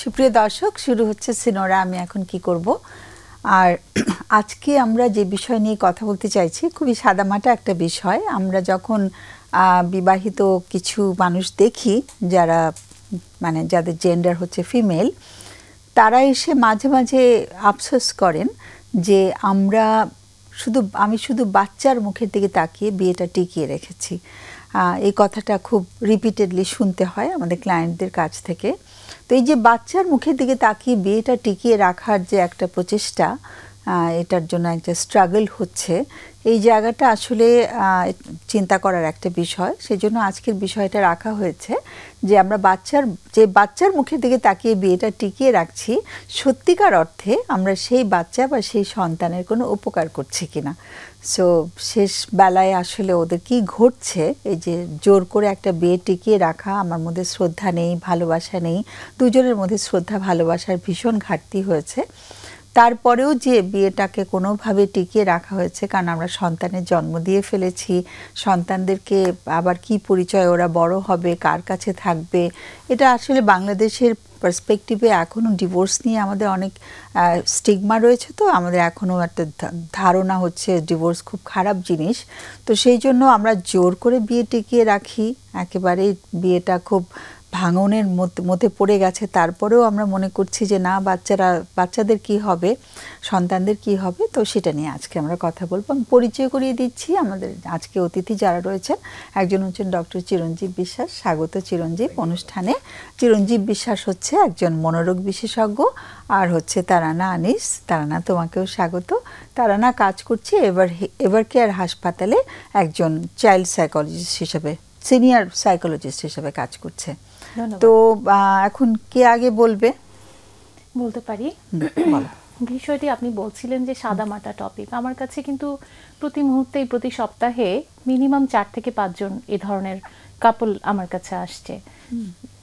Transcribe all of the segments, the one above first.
সুপ্রিয় দর্শক, শুরু হচ্ছে সিনোরা আমি এখন কি করব। আর আজকে আমরা যে বিষয় নিয়ে কথা বলতে চাইছি খুবই সাদামাটা একটা বিষয়। আমরা যখন বিবাহিত কিছু মানুষ দেখি যারা মানে যাদের জেন্ডার হচ্ছে ফিমেল, তারা এসে মাঝে মাঝে আফসোস করেন যে আমি শুধু বাচ্চার মুখের দিকে তাকিয়ে বিয়েটা টিকিয়ে রেখেছি। এই কথাটা খুব রিপিটেডলি শুনতে হয় আমাদের ক্লায়েন্টদের কাছ থেকে। তো এই যে বাচ্চার মুখের দিকে তাকিয়ে বিয়েটা টিকিয়ে রাখার যে একটা প্রচেষ্টা, এটার জন্য একটা স্ট্রাগল হচ্ছে, এই জায়গাটা আসলে চিন্তা করার একটা বিষয়। সেজন্য আজকের বিষয়টা রাখা হয়েছে যে আমরা বাচ্চার মুখের দিকে তাকিয়ে বিয়েটা টিকিয়ে রাখছি, সত্যিকার অর্থে আমরা সেই বাচ্চা বা সেই সন্তানের কোনো উপকার করছি কিনা। সো শেষ বেলায় আসলে ওদের কি ঘটছে, এই যে জোর করে একটা বিয়ে টিকিয়ে রাখা, আমার মধ্যে শ্রদ্ধা নেই, ভালোবাসা নেই, দুজনের মধ্যে শ্রদ্ধা ভালোবাসার ভীষণ ঘাটতি হয়েছে। তারপরেও যে বিয়েটাকে কোনোভাবে টিকিয়ে রাখা হয়েছে, কারণ আমরা সন্তানের জন্ম দিয়ে ফেলেছি, সন্তানদেরকে আবার কি পরিচয় ওরা বড় হবে, কার কাছে থাকবে, এটা আসলে বাংলাদেশের পার্সপেক্টিভে এখনও ডিভোর্স নিয়ে আমাদের অনেক স্টিগমা রয়েছে। তো আমাদের এখনও একটা ধারণা হচ্ছে ডিভোর্স খুব খারাপ জিনিস। তো সেই জন্য আমরা জোর করে বিয়ে টিকিয়ে রাখি, একেবারে বিয়েটা খুব ভাঙনের মধ্যে পড়ে গেছে, তারপরেও আমরা মনে করছি যে না, বাচ্চাদের কি হবে, সন্তানদের কি হবে। তো সেটা নিয়ে আজকে আমরা কথা বলবো। আমি পরিচয় করিয়ে দিচ্ছি আমাদের আজকে অতিথি যারা রয়েছেন। একজন হচ্ছেন ডক্টর চিরঞ্জীব বিশ্বাস। স্বাগত চিরঞ্জীব অনুষ্ঠানে। চিরঞ্জীব বিশ্বাস হচ্ছে একজন মনোরোগ বিশেষজ্ঞ, আর হচ্ছে তারানা আনিস। তারানা, তোমাকেও স্বাগত। তারানা কাজ করছে এভার কেয়ার হাসপাতালে একজন চাইল্ড সাইকোলজিস্ট হিসেবে, সিনিয়র সাইকোলজিস্ট হিসেবে কাজ করছে। তো এখন কে আগে বলতে পারি? বিষয়টি আপনি বলছিলেন যে সাদামাটা টপিক। আমার কাছে কিন্তু প্রতি মুহূর্তেই, প্রতি সপ্তাহে মিনিমাম 4 থেকে 5 জন এ ধরনের কাপল আমার কাছে আসছে,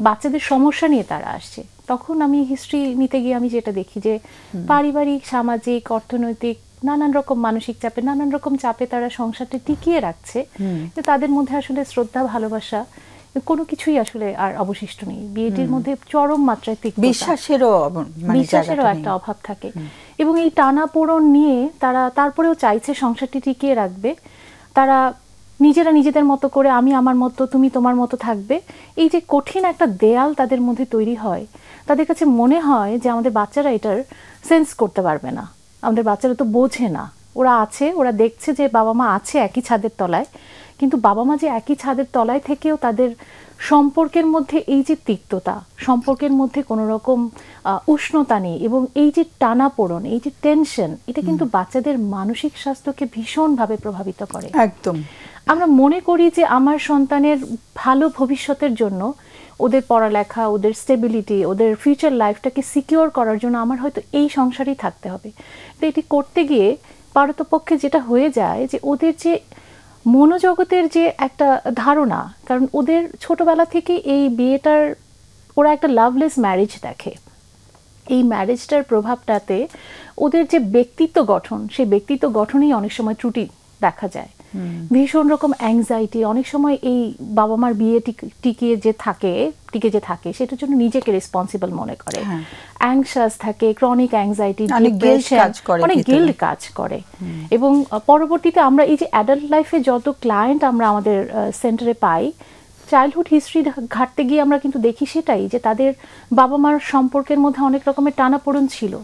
বাচ্চাদের সমস্যা নিয়ে তারা আসছে। তখন আমি হিস্ট্রি নিতে গিয়ে আমি যেটা দেখি যে পারিবারিক, সামাজিক, অর্থনৈতিক নানান রকম মানসিক চাপে, নানান রকম চাপে তারা সংসারটা টিকিয়ে রাখছে। তাদের মধ্যে আসলে শ্রদ্ধা, ভালোবাসা কোনো কিছুই আসলে আর অবশিষ্ট নেই। বিয়েটির মধ্যে চরম মাত্রায় বিশ্বাসেরও একটা অভাব থাকে, এবং এই টানাপোড়েন নিয়ে তারা তারপরেও চাইছে সংসারটি টিকিয়ে রাখবে। তারা নিজেরা নিজেদের মতো করে, আমি আমার মতো, তুমি তোমার মতো থাকবে। এই যে কঠিন একটা দেয়াল তাদের মধ্যে তৈরি হয়, তাদের কাছে মনে হয় যে আমাদের বাচ্চারা এটার সেন্স করতে পারবে না, আমাদের বাচ্চারা তো বোঝে না। ওরা আছে, ওরা দেখছে যে বাবা মা আছে একই ছাদের তলায়, কিন্তু বাবা মা যে একই ছাদের তলায় থেকেও তাদের সম্পর্কের মধ্যে এই যে তিক্ততা, সম্পর্কের মধ্যে কোনো রকম উষ্ণতা নেই, এবং এই যে টানাপোড়েন, এই যে টেনশন, এটা কিন্তু বাচ্চাদের মানসিক স্বাস্থ্যকে ভীষণভাবে প্রভাবিত করে। একদম। আমরা মনে করি যে আমার সন্তানের ভালো ভবিষ্যতের জন্য, ওদের পড়ালেখা, ওদের স্টেবিলিটি, ওদের ফিউচার লাইফটাকে সিকিউর করার জন্য আমার হয়তো এই সংসারেই থাকতে হবে। তো এটি করতে গিয়ে পারতপক্ষে যেটা হয়ে যায় যে ওদের যে মনোজগতের যে একটা ধারণা, কারণ ওদের ছোটবেলা থেকে এই বিয়েটার, ওরা একটা লাভলেস ম্যারেজ দেখে, এই ম্যারেজটার প্রভাবটাতে ওদের যে ব্যক্তিত্ব গঠন, সেই ব্যক্তিত্ব গঠনেই অনেক সময় ত্রুটি দেখা যায়। ভীষণ রকম অ্যাংজাইটি, অনেক সময় এই বাবা মার বিয়ে টিকে যে থাকে সেটার জন্য নিজেকে রেসপন্সিবল মনে করে, অ্যাংশাস থাকে, ক্রনিক অ্যাংজাইটি, অনেক গিল্ট কাজ করে। এবং পরবর্তীতে আমরা এই যে অ্যাডাল্ট লাইফে যত ক্লায়েন্ট আমরা আমাদের সেন্টারে পাই, চাইল্ডহুড হিস্ট্রি ঘাটতে গিয়ে আমরা কিন্তু দেখি সেটাই, যে তাদের বাবা মার সম্পর্কের মধ্যে অনেক রকমের টানাপোড়েন ছিল,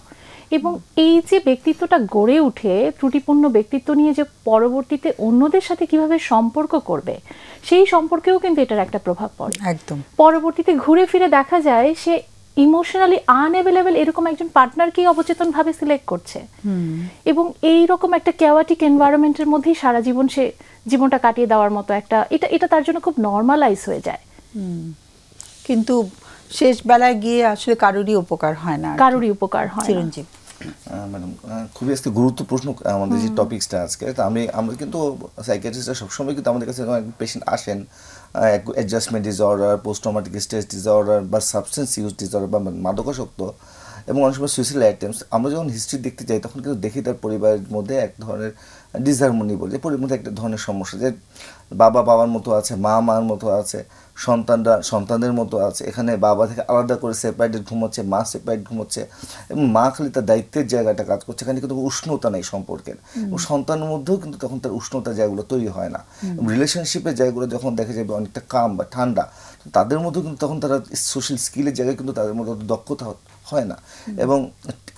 এবং এই যে ব্যক্তিত্বটা গড়ে উঠে, ত্রুটিপূর্ণ ব্যক্তিত্ব নিয়ে যে পরবর্তীতে অন্যদের সাথে কিভাবে সম্পর্ক করবে, সেই সম্পর্কেও কিন্তু এটার একটা প্রভাব পড়ে। একদম। পরবর্তীতে ঘুরে ফিরে দেখা যায় সে ইমোশনালি আনঅ্যাভেলেবল এরকম একজন পার্টনারকেই অবচেতনভাবে সিলেক্ট করছে, এবং এই রকম একটা ক্যাওয়াটিক এনভায়রনমেন্টের মধ্যেই সারা জীবন সে জীবনটা কাটিয়ে দেওয়ার মতো একটা, এটা তার জন্য খুব নর্মালাইজ হয়ে যায়। কিন্তু শেষ বেলায় গিয়ে আসলে কারোরই উপকার হয় না। চিরঞ্জীব ম্যাডাম, খুবই আজকে গুরুত্বপূর্ণ আমাদের যে টপিকসটা আজকে। তো আমরা কিন্তু সাইকিয়াট্রিস্টরা সবসময় কিন্তু আমাদের কাছে পেশেন্ট আসেন adjustment disorder, post traumatic stress disorder, বা সাবস্টেন্স ইউজ ডিসঅর্ডার, বা মাদকাসক্ত, এবং অনেক সময় সুইসাইড অ্যাটেম্পটস। আমরা যখন হিস্ট্রি দেখতে যাই তখন কিন্তু দেখি তার পরিবারের মধ্যে এক ধরনের ডিসহারমোনি বলে, পরিবারের মধ্যে একটা ধরনের সমস্যা, যে বাবার মতো আছে, মার মতো আছে, সন্তানদের মতো আছে, এখানে বাবা থেকে আলাদা করে সেপারেটেড ঘুমোচ্ছে, মা সেপারেট ঘুমোচ্ছে, এবং মা খালি তার দায়িত্বের জায়গাটা কাজ করছে, এখানে কিন্তু উষ্ণতা নেই সম্পর্কের, এবং সন্তানের মধ্যেও কিন্তু তখন তার উষ্ণতার জায়গাগুলো তৈরি হয় না। রিলেশনশিপের জায়গাগুলো যখন দেখা যাবে অনেকটা কাম বা ঠান্ডা, তাদের মধ্যেও কিন্তু তখন তারা সোশ্যাল স্কিলের জায়গায় কিন্তু তাদের মধ্যে দক্ষতা হয় না। এবং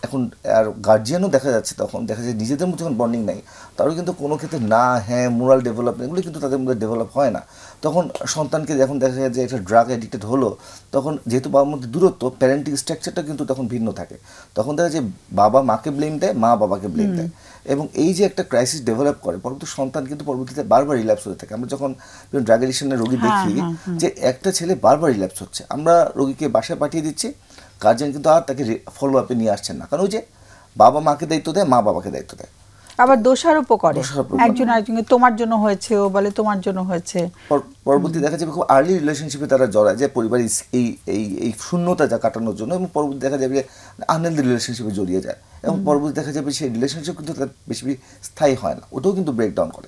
এখন আর গার্জিয়ানও দেখা যাচ্ছে, তখন দেখা যায় নিজেদের মধ্যে যখন বন্ডিং নাই, তারও কিন্তু কোনো ক্ষেত্রে না হ্যাঁ মোরাল ডেভেলপমেন্ট এগুলো কিন্তু তাদের মধ্যে ডেভেলপ হয় না। তখন সন্তানকে যখন দেখা যায় যে একটা ড্রাগ অ্যাডিক্টেড হলো, তখন যেহেতু বাবার মধ্যে দূরত্ব, প্যারেন্টিং স্ট্রাকচারটা কিন্তু তখন ভিন্ন থাকে। তখন দেখা যায় বাবা মাকে ব্লেম দেয়, মা বাবাকে ব্লেম দেয়, এবং এই যে একটা ক্রাইসিস ডেভেলপ করে, পরবর্তী সন্তান কিন্তু পরবর্তীতে বারবার রিল্যাপস হতে থাকে। আমরা যখন ড্রাগ এডিকশনের রোগী দেখি যে একটা ছেলে বারবার রিল্যাপস হচ্ছে, আমরা রোগীকে বাসায় পাঠিয়ে দিচ্ছি, গার্জেন কিন্তু আর তাকে ফলো আপে নিয়ে আসছেন না, কারণ ওই যে বাবা মাকে দায়িত্ব দেয়, মা বাবাকে দায়িত্ব দেয়, আবার দোষারোপও করে একজন আরেকজনকে, তোমার জন্য হয়েছে, ও বলে তোমার জন্য হয়েছে। পরবর্তী দেখা যাবে খুব আর্লি রিলেশনশিপে তারা জড়ায় যে পরিবারের এই শূন্যতা যা কাটানোর জন্য, এবং পরবর্তী দেখা যাবে আনহেলদি রিলেশনশিপে জড়িয়ে যায়, এবং পরবর্তী দেখা যাবে সেই রিলেশনশিপ কিন্তু তার বেশি স্থায়ী হয় না, ওটাও কিন্তু ব্রেকডাউন করে।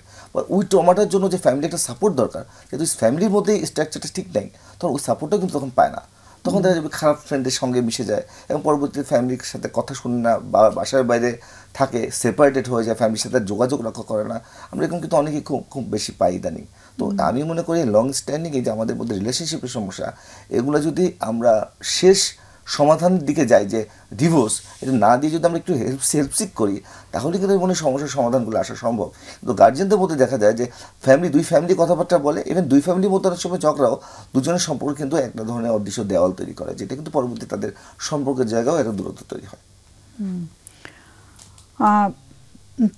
ওই ট্রমাটার জন্য যে ফ্যামিলি একটা সাপোর্ট দরকার, যেহেতু ফ্যামিলির মধ্যে স্ট্রাকচারটা ঠিক নেই, তখন ওই সাপোর্টটাও কিন্তু তখন পায় না, তখন দেখা যাবে খারাপ ফ্রেন্ডের সঙ্গে মিশে যায়, এবং পরবর্তীতে ফ্যামিলির সাথে কথা শুনে না, বা বাসার বাইরে থাকে, সেপারেটেড হয়ে যায়, ফ্যামিলির সাথে যোগাযোগ রক্ষা করে না। আমরা এরকম কিন্তু অনেকেই খুব বেশি পাই ইদানিং। তো আমি মনে করি লং স্ট্যান্ডিং এই যে আমাদের মধ্যে রিলেশনশিপের সমস্যা, এগুলো যদি আমরা শেষ সমাধানের দিকে যাই, যে ডিভোর্স, এটা না দিয়ে যদি আমরা একটু হেল্প সিক করি, তাহলে কিন্তু মনে সমস্যার সমাধানগুলো আসা সম্ভব। কিন্তু গার্জিয়ানদের মধ্যে দেখা যায় যে দুই ফ্যামিলি কথাবার্তা বলে, ইভেন দুই ফ্যামিলির মধ্যে অনেক সময় ঝগড়াও দুজনের সম্পর্ক কিন্তু একটা ধরনের অদৃশ্য দেওয়াল তৈরি করে, যেটা কিন্তু পরবর্তী তাদের সম্পর্কের জায়গাও একটা দূরত্ব তৈরি হয়।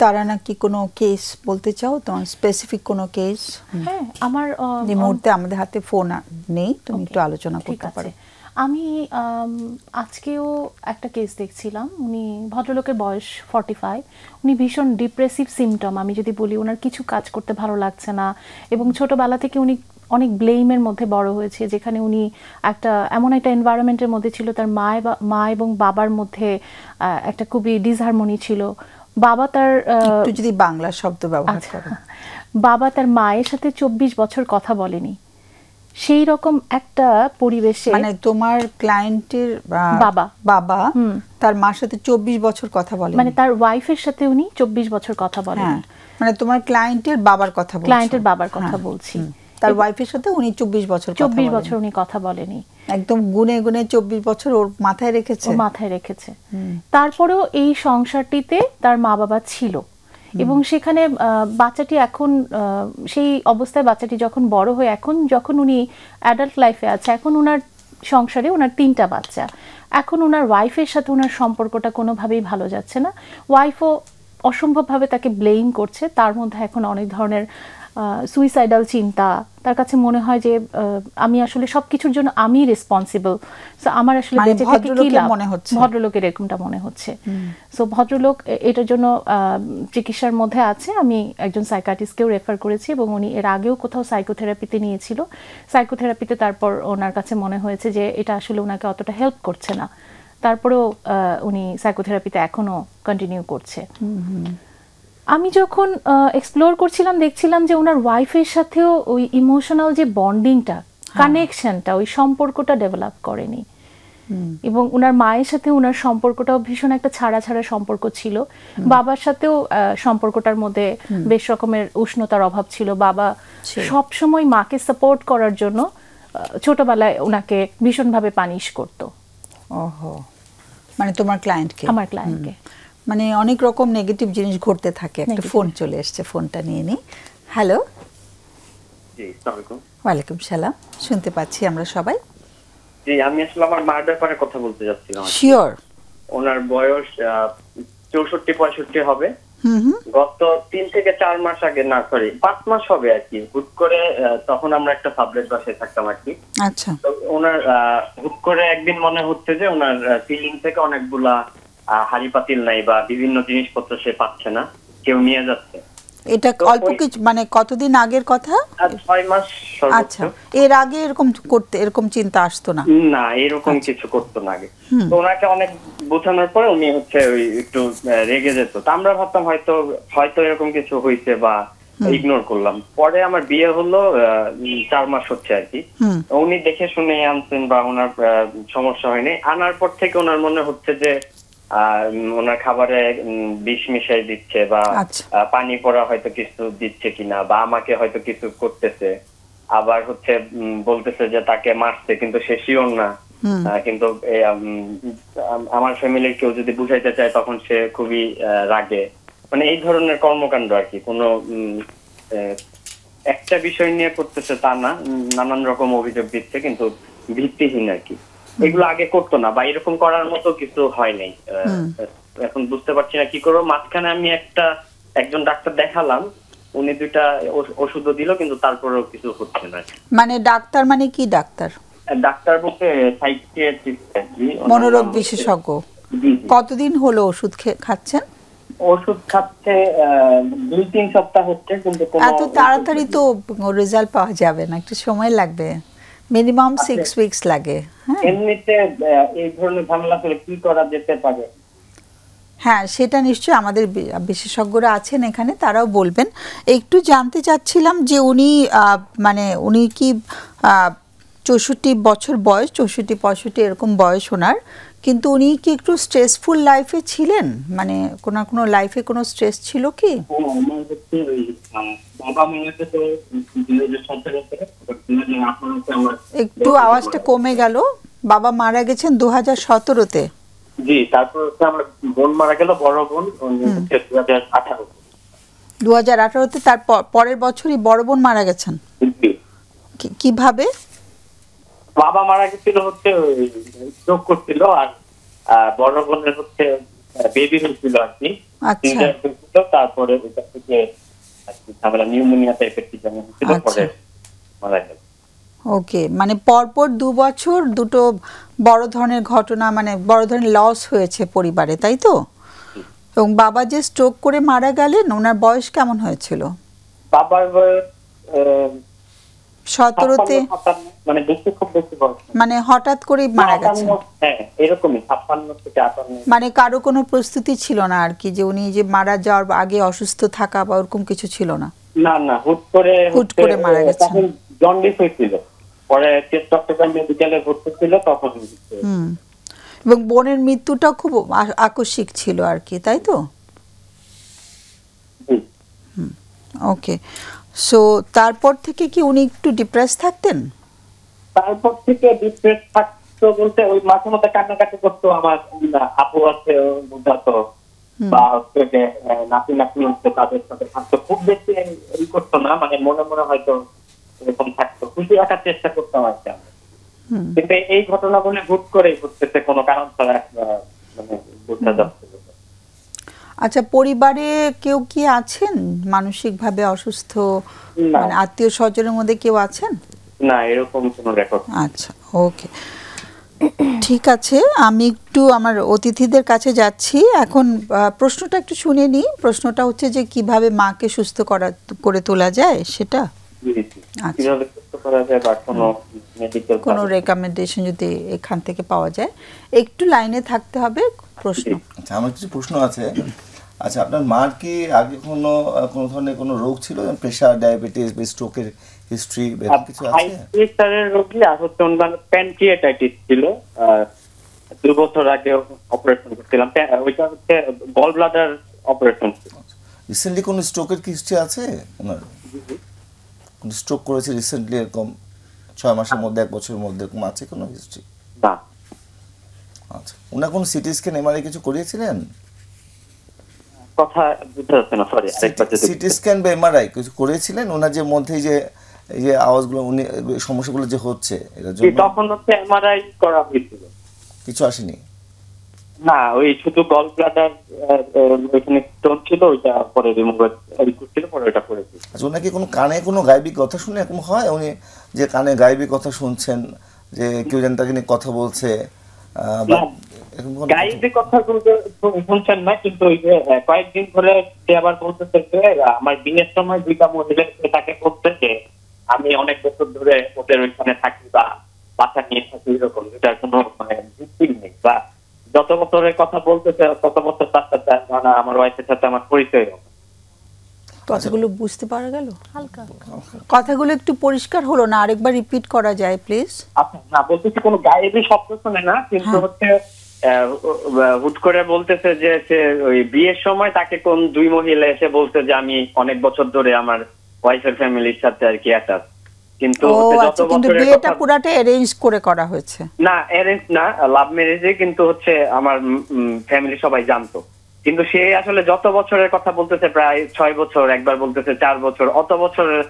তারা নাকি কোনো কেস বলতে চাও, তোমার স্পেসিফিক কোনো কেস? হ্যাঁ, আমার এই মুহূর্তে আমাদের হাতে ফোন নেই, তুমি একটু আলোচনা করতে পারো। আমি আজকেও একটা কেস দেখছিলাম, উনি ভদ্রলোকের বয়স 45, উনি ভীষণ ডিপ্রেসিভ সিমটম, আমি যদি বলি ওনার কিছু কাজ করতে ভালো লাগছে না, এবং ছোটবেলা থেকে উনি অনেক ব্লেমের মধ্যে বড় হয়েছে, যেখানে উনি এমন একটা এনভায়রনমেন্টের মধ্যে ছিল, তার মা এবং বাবার মধ্যে একটা খুবই ডিসহারমনি ছিল। বাবা তার একটু যদি বাংলা শব্দ ব্যবহার করো। বাবা তার মায়ের সাথে 24 বছর কথা বলেনি, সেই রকম একটা পরিবেশে। মানে তোমার ক্লায়েন্টের বাবা তার মার সাথে 24 বছর কথা বলেন, মানে তার ওয়াইফের সাথে উনি 24 বছর কথা বলেন। মানে তোমার ক্লায়েন্টের বাবার কথা বলছি, ক্লায়েন্টের বাবার কথা বলছি, তার ওয়াইফের সাথে উনি 24 বছর উনি কথা বলেনি, একদম গুনে গুনে 24 বছর ওর মাথায় রেখেছে। তারপরেও এই সংসারটিতে তার মা বাবা ছিল, এবং সেখানে বাচ্চাটি এখন সেই অবস্থায়, বাচ্চাটি যখন বড় হয়ে এখন যখন উনি অ্যাডাল্ট লাইফে আছে, এখন ওনার সংসারে ওনার 3টা বাচ্চা, এখন ওনার ওয়াইফের সাথে ওনার সম্পর্কটা কোনোভাবেই ভালো যাচ্ছে না। ওয়াইফও অসম্ভবভাবে তাকে ব্লেম করছে, তার মধ্যে এখন অনেক ধরনের সুইসাইডাল চিন্তা, তার কাছে মনে হয় যে আমি আসলে সবকিছুর জন্য আমি রেসপন্সিবল, সো আমার আসলে বেঁচে থেকে কি লাভ, ভদ্রলোকের এরকমটা মনে হচ্ছে। সো ভদ্রলোক এটার জন্য চিকিৎসার মধ্যে আছে, আমি একজন সাইকিয়াট্রিস্টকেও রেফার করেছি, এবং উনি এর আগেও কোথাও সাইকোথেরাপিতে নিয়েছিল। সাইকোথেরাপিতে তারপর ওনার কাছে মনে হয়েছে যে এটা আসলে ওনাকে অতটা হেল্প করছে না, তারপরেও উনি সাইকোথেরাপিতে এখনো কন্টিনিউ করছে। আমি যখন এক্সপ্লোর করছিলাম, দেখছিলাম যে ওনার ওয়াইফের সাথেও ওই ইমোশনাল যে বন্ডিংটা, কানেকশনটা, ওই সম্পর্কটা ডেভেলপ করেনি, এবং ওনার মায়ের সাথে ওনার সম্পর্কটাও ভীষণ একটা ছাড়া সম্পর্ক ছিল। বাবার সাথেও সম্পর্কটার মধ্যে বেশ রকমের উষ্ণতার অভাব ছিল। বাবা সব সময় মাকে সাপোর্ট করার জন্য ছোটবেলায় ওনাকে ভীষণভাবে পানিশ করতো। ওহো, মানে তোমার ক্লায়েন্টকে? আমার ক্লায়েন্টকে। মানে অনেক রকম নেগেটিভ জিনিস ঘটতে থাকে। একটা ফোন চলে এসছে, ফোনটা নিয়ে নি। হ্যালো। জি, আসসালামু আলাইকুম। ওয়ালাইকুম সালাম, শুনতে পাচ্ছি আমরা সবাই। জি, আমি আসলে আমার মার ব্যাপারে কথা বলতে যাচ্ছিলাম। শিওর। ওনার বয়স 64-65 হবে। গত 3 থেকে 4 মাস আগে, না সরি 5 মাস হবে আর কি, হুট করে তখন আমরা একটা সাবলেট বাসায় থাকতাম আর কি। আচ্ছা। তো ওনার হুট করে একদিন মনে হচ্ছে যে ওনার সিলিং থেকে অনেকগুলা হাড়ি পাতিল নাই বা বিভিন্ন জিনিসপত্র সে পাচ্ছে না, কেউ নিয়ে যাচ্ছে। এটা অল্প কিছু, মানে কতদিন আগের কথা? 6 মাস সর্বোচ্চ। আচ্ছা, এর আগে এরকম চিন্তা আসতো না? না, এরকম কিছু করতো না আগে। তো ওনাকে অনেক বোঝানোর পরে উনি ওই একটু রেগে যেত। তো আমরা ভাবতাম হয়তো এরকম কিছু হয়েছে, বা ইগনোর করলাম। পরে আমার বিয়ে হলো 4 মাস হচ্ছে আর কি। উনি দেখে শুনে আনছেন বা ওনার সমস্যা হয়নি। আনার পর থেকে ওনার মনে হচ্ছে যে ওনার খাবারে বিষ মিশাই দিচ্ছে বা পানি পড়া হয়তো কিছু দিচ্ছে কিনা, বা আমাকে হয়তো কিছু করতেছে। আবার হচ্ছে বলতেছে যে তাকে মারছে, কিন্তু সে শিওর না। কিন্তু আমার ফ্যামিলির কেউ যদি বুঝাইতে চায় তখন সে খুবই রাগে। মানে এই ধরনের কর্মকাণ্ড আর কি। কোনো একটা বিষয় নিয়ে করতেছে তা না, নানান রকম অভিযোগ দিচ্ছে, কিন্তু ভিত্তিহীন আর কি। এগুলো আগে করতো না, বা এরকম করার মতো কিছু হয় নাই। এখন বুঝতে পারছি না কি করবো। মাঝখানে আমি একজন ডাক্তার দেখালাম, উনি 2টা ওষুধও দিল, কিন্তু তারপরেও কিছু হচ্ছে না। মানে ডাক্তার মানে কি ডাক্তার? ডাক্তার বলতে সাইকিয়াট্রিস্ট, মনোরোগ বিশেষজ্ঞ। কতদিন হলো ওষুধ খাচ্ছেন? ওষুধ খাচ্ছে 2-3 সপ্তাহ হচ্ছে, কিন্তু এত তাড়াতাড়ি তো রেজাল্ট পাওয়া যাবে না, একটু সময় লাগবে, মিনিমাম 6 উইকস লাগে। এমনিতে এই ধরনের ঝামেলা করে কি করা যেতে পারে? হ্যাঁ, সেটা নিশ্চয়ই আমাদের বিশেষজ্ঞরা আছেন এখানে, তারাও বলবেন। একটু জানতে চাচ্ছিলাম যে উনি কি 64 বছর বয়স, 64-65 এরকম বয়স ওনার, কিন্তু উনি কি একটু স্ট্রেসফুল লাইফে ছিলেন? মানে কোনো লাইফে কোনো স্ট্রেস ছিল কি? একটু আওয়াজটা কমে গেল। বাবা মারা গেছেন 2017-তে। জি, তারপর আমার বোন মারা গেল, বড় বোন, 2018-তে। তার পরের বছরই বড় বোন মারা গেছেন। কিভাবে? বাবা মারা গেছিল হচ্ছে স্ট্রোক করছিল, আর বড় বোনের হচ্ছে বেবি হয়েছিল আর কি। তারপরে ওটা থেকে ঝামেলা, নিউমোনিয়া টাইপের কি যেন হয়েছিল, পরে মারা গেল। ওকে, মানে পরপর 2 বছর দুটো বড় ধরনের ঘটনা, মানে বড় ধরনের লস হয়েছে পরিবারে, তাই তো? এবং বাবা যে স্ট্রোক করে মারা গেলেন, ওনার বয়স কেমন হয়েছিল? বাবার বয়স 17-তে, মানে বেশি, খুব বেশি বয়স, মানে হঠাৎ করে মারা গেছেন। হ্যাঁ, এরকমই 56 থেকে 58। মানে কারো কোনো প্রস্তুতি ছিল না আর কি, যে উনি যে মারা যাওয়ার আগে অসুস্থ থাকা বা ওরকম কিছু ছিল না? না, হুট করে মারা গেছেন। তখন জন্ডিস হয়েছিল, পরে চট্টগ্রাম মেডিকেলে ভর্তি ছিল তখন। এবং বোনের মৃত্যুটা খুব আকস্মিক ছিল আর কি, তাই তো? ওকে, সো তারপর থেকে কি উনি একটু ডিপ্রেস থাকতেন? তারপর থেকে ডিপ্রেস থাকতো বলতে ওই মাঝে মধ্যে কান্নাকাটি করতো। আমার আপু আছে, বুঝাতো, বা হচ্ছে যে নাতি হচ্ছে তাদের সাথে থাকতো। খুব বেশি এই করতো না, মানে মনে মনে হয়তো এরকম থাকতো, খুশি রাখার চেষ্টা করতাম আর কি। কিন্তু এই ঘটনা বলে হুট করেই ঘটতেছে, কোনো কারণ ছাড়া, মানে বোঝা যাচ্ছে। আচ্ছা, পরিবারে কেউ কি আছেন মানসিকভাবে অসুস্থ, মানে আত্মীয় স্বজনের মধ্যে কেউ আছেন? না, এরকম কোনো রেকর্ড। আচ্ছা, ওকে, ঠিক আছে। আমি একটু আমার অতিথিদের কাছে যাচ্ছি এখন। প্রশ্নটা একটু শুনে নিই। প্রশ্নটা হচ্ছে যে কিভাবে মাকে সুস্থ করে তোলা যায়, সেটা কোনো রেকমেন্ডেশন যদি এখান থেকে পাওয়া যায়। একটু লাইনে থাকতে হবে। প্রশ্ন, আচ্ছা, আমার কিছু প্রশ্ন আছে। আচ্ছা, আপনার মার কি আগে কোনো ধরনের কোনো রোগ ছিল, প্রেশার, ডায়াবেটিস বা স্ট্রোকের হিস্ট্রি কিছু আছে? হাই প্রেসারের রোগী, আর হচ্ছে ওনার প্যানক্রিয়াটাইটিস ছিল। 2 বছর আগে অপারেশন করছিলাম, ওইটা হচ্ছে গল ব্লাডার অপারেশন। রিসেন্টলি কোনো স্ট্রোকের হিস্ট্রি আছে ওনার? কোন স্ট্রোক করেছে রিসেন্টলি এরকম 6 মাসের মধ্যে, 1 বছরের মধ্যে এরকম আছে কোনো হিস্ট্রি? না। আচ্ছা, ওনার কোনো সিটি স্ক্যান, এমআরআই কিছু করিয়েছিলেন? কথা বুঝতে পারছেন না, সরি, আরেকবার যদি সিটি স্ক্যান বা এমআরআই কিছু করেছিলেন ওনার যে মধ্যে যে এই যে আওয়াজগুলো, উনি সমস্যাগুলো যে হচ্ছে এর জন্য? তখন হচ্ছে এমআরআই করা হয়েছিল, কিছু আসেনি? না, ওই শুধু গল ব্লাডার ওইখানে স্টোন ছিল, ওইটা পরে রিমুভ করছিল, পরে ওইটা করেছি। আচ্ছা, ওনাকে কোনো কানে কোনো গায়েবী কথা শুনে এরকম হয়, উনি যে কানে গায়েবী কথা শুনছেন, যে কেউ যেন তাকে নিয়ে কথা বলছে? গায়েবী কথা শুনছেন না, কিন্তু ওই যে কয়েকদিন ধরে সে আবার বলতেছে যে আমার বিয়ের সময় 2টা মহিলা তাকে বলছে যে আমি অনেক বছর ধরে ওদের ওইখানে থাকি বা বাসা নিয়ে থাকি, এরকম। এটার কোনো মানে ভিত্তি নেই, বা যত বছরের কথা বলতেছে তত বছর তার সাথে আমার ওয়াইফের সাথে আমার পরিচয় হবে। কথাগুলো বুঝতে পারা গেল? হালকা কথাগুলো একটু পরিষ্কার হলো না, আরেকবার রিপিট করা যায় প্লিজ? আচ্ছা, না বলতেছি কোনো গায়েবী শব্দ শুনে না, কিন্তু হচ্ছে হুট করে বলতেছে যে সে ওই বিয়ের সময় তাকে কোন দুই মহিলা এসে বলতে যে আমি অনেক বছর ধরে আমার ওয়াইফের ফ্যামিলির সাথে আর কি অ্যাটাচ, কিন্তু যত বছরের বিয়েটা পুরাটা অ্যারেঞ্জ করে করা হয়েছে? না, অ্যারেঞ্জ না, লাভ ম্যারেজে, কিন্তু হচ্ছে আমার ফ্যামিলি সবাই জানতো, কিন্তু সে আসলে যত বছরের কথা বলতেছে প্রায় 6 বছর, একবার বলতেছে 4 বছর, অত বছরের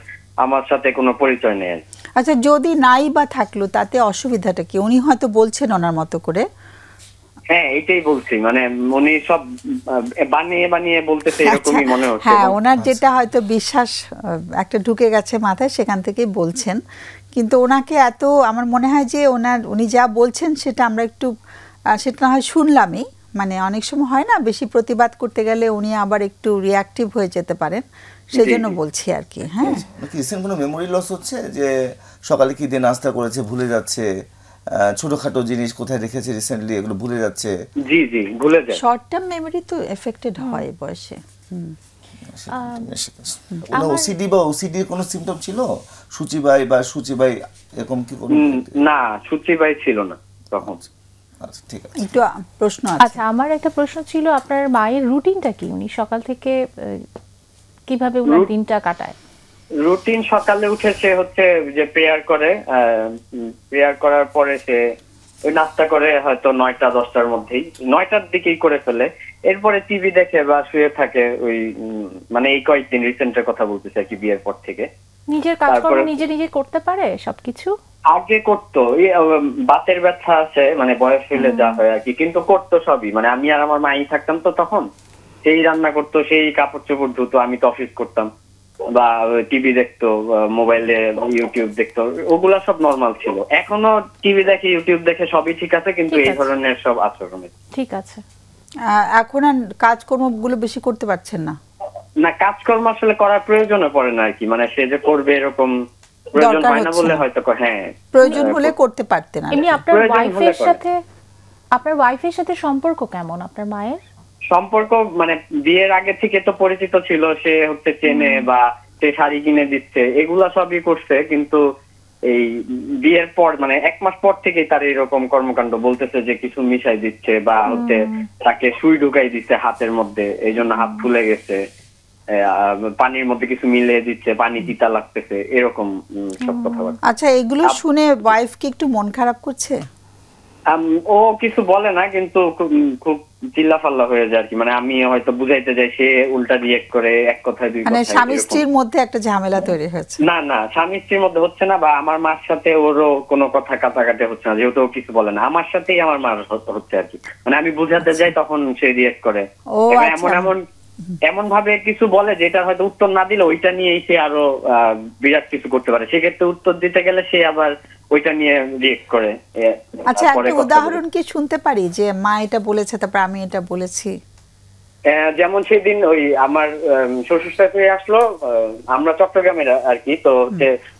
আমার সাথে কোনো পরিচয় নেই। আচ্ছা, যদি নাই বা থাকলো তাতে অসুবিধাটা কি? উনি হয়তো বলছেন ওনার মতো করে। হ্যাঁ, এটাই বলছি, মানে উনি সব বানিয়ে বানিয়ে বলতেছে এরকমই মনে হচ্ছে। হ্যাঁ, ওনার যেটা হয়তো বিশ্বাস একটা ঢুকে গেছে মাথায়, সেখান থেকেই বলছেন। কিন্তু ওনাকে এত, আমার মনে হয় যে উনি যা বলছেন সেটা আমরা একটু সেটা না হয় শুনলামই, মানে অনেক সময় হয় না বেশি প্রতিবাদ করতে গেলে উনি আবার একটু রিঅ্যাক্টিভ হয়ে যেতে পারেন, সেজন্য বলছি আর কি। হ্যাঁ, রিসেন্ট কোনো মেমোরি লস হচ্ছে যে সকালে কি দিয়ে নাস্তা করেছে ভুলে যাচ্ছে, ছোটখাটো জিনিস কোথায় রেখেছে রিসেন্টলি এগুলো ভুলে যাচ্ছে? জি জি, ভুলে যায়। শর্ট টার্ম মেমোরি তো এফেক্টেড হয় বয়সে। ওসিডি বা ওসিডির কোনো সিম্পটম ছিল? সূচিবাই বা সূচিবাই এরকম কি কোনো? না, সূচিবাই ছিল না তখন। আচ্ছা, ঠিক আছে। একটু প্রশ্ন আছে। আচ্ছা, আমার একটা প্রশ্ন ছিল, আপনার মায়ের রুটিনটা কি? উনি সকাল থেকে কিভাবে উনার দিনটা কাটায়? রুটিন, সকালে উঠে সে হচ্ছে যে প্রেয়ার করে, প্রেয়ার করার পরে সে ওই নাস্তা করে হয়তো 9টা-10টার মধ্যেই, 9টার দিকেই করে ফেলে। এরপরে টিভি দেখে বা শুয়ে থাকে, ওই মানে এই কয়েকদিন রিসেন্টের কথা বলতেছে আর কি, বিয়ের পর থেকে। নিজের কাজকর্ম নিজে নিজে করতে পারে সবকিছু? আগে করতো, বাতের ব্যথা আছে, মানে বয়স হলে যা হয় আর কি, কিন্তু করতো সবই। মানে আমি আর আমার মাই থাকতাম তো তখন, সেই রান্না করতো, সেই কাপড় চোপড় ধুতো, আমি তো অফিস করতাম, বা টিভি দেখতো, মোবাইলে ইউটিউব দেখতো, ওগুলা সব নরমাল ছিল। এখনো টিভি দেখে, ইউটিউব দেখে, সবই ঠিক আছে, কিন্তু এই ধরনের সব আচরণ ঠিক আছে। এখন আর কাজকর্মগুলো বেশি করতে পারছেন না? না, কাজকর্ম আসলে করার প্রয়োজনে পড়ে না আর কি, মানে সে যে করবে এরকম প্রয়োজন হয় না বলে হয়তো। হ্যাঁ, প্রয়োজন হলে করতে পারতেন না। এমনি আপনার ওয়াইফের সাথে সম্পর্ক কেমন আপনার মায়ের? সম্পর্ক মানে বিয়ের আগে থেকে তো পরিচিত ছিল, সে হচ্ছে চেনে বা সে শাড়ি কিনে দিচ্ছে, এগুলা সবই করছে, কিন্তু এই বিয়ের পর মানে 1 মাস পর থেকে তার এরকম কর্মকাণ্ড, বলতেছে যে কিছু মিশাই দিচ্ছে বা হচ্ছে তাকে সুই ঢুকাই দিচ্ছে হাতের মধ্যে, এই জন্য হাত ফুলে গেছে, পানির মধ্যে কিছু মিলিয়ে দিচ্ছে, পানি তিতা লাগতেছে, এরকম সব কথাবার্তা। আচ্ছা, এগুলো শুনে ওয়াইফ কি একটু মন খারাপ করছে? ও কিছু বলে না, কিন্তু খুব চিল্লাফাল্লা হয়ে যায় আর কি, মানে আমি হয়তো বুঝাইতে যাই, সে উল্টা রিয়েক্ট করে, এক কথায় দুই কথায়। মানে স্বামী স্ত্রীর মধ্যে একটা ঝামেলা তৈরি হয়েছে? না না, স্বামী স্ত্রীর মধ্যে হচ্ছে না, বা আমার মার সাথে ওরও কোনো কথা কাটাকাটি হচ্ছে না, যেহেতু কিছু বলে না। আমার সাথেই আমার মার হচ্ছে আর কি, মানে আমি বুঝাতে যাই তখন সে রিয়েক্ট করে, এমন ভাবে কিছু বলে যেটা হয়তো উত্তর না দিলে ওইটা নিয়ে সে আরো বিরাট কিছু করতে পারে, সেক্ষেত্রে উত্তর দিতে গেলে সে আবার ওইটা নিয়ে রিয়েক্ট করে। আচ্ছা, একটা উদাহরণ কি শুনতে পারি যে মা এটা বলেছে তারপর আমি এটা বলেছি? যেমন সেদিন ওই আমার শ্বশুর শাশুড়ি আসলো, আমরা চট্টগ্রামের আর কি, তো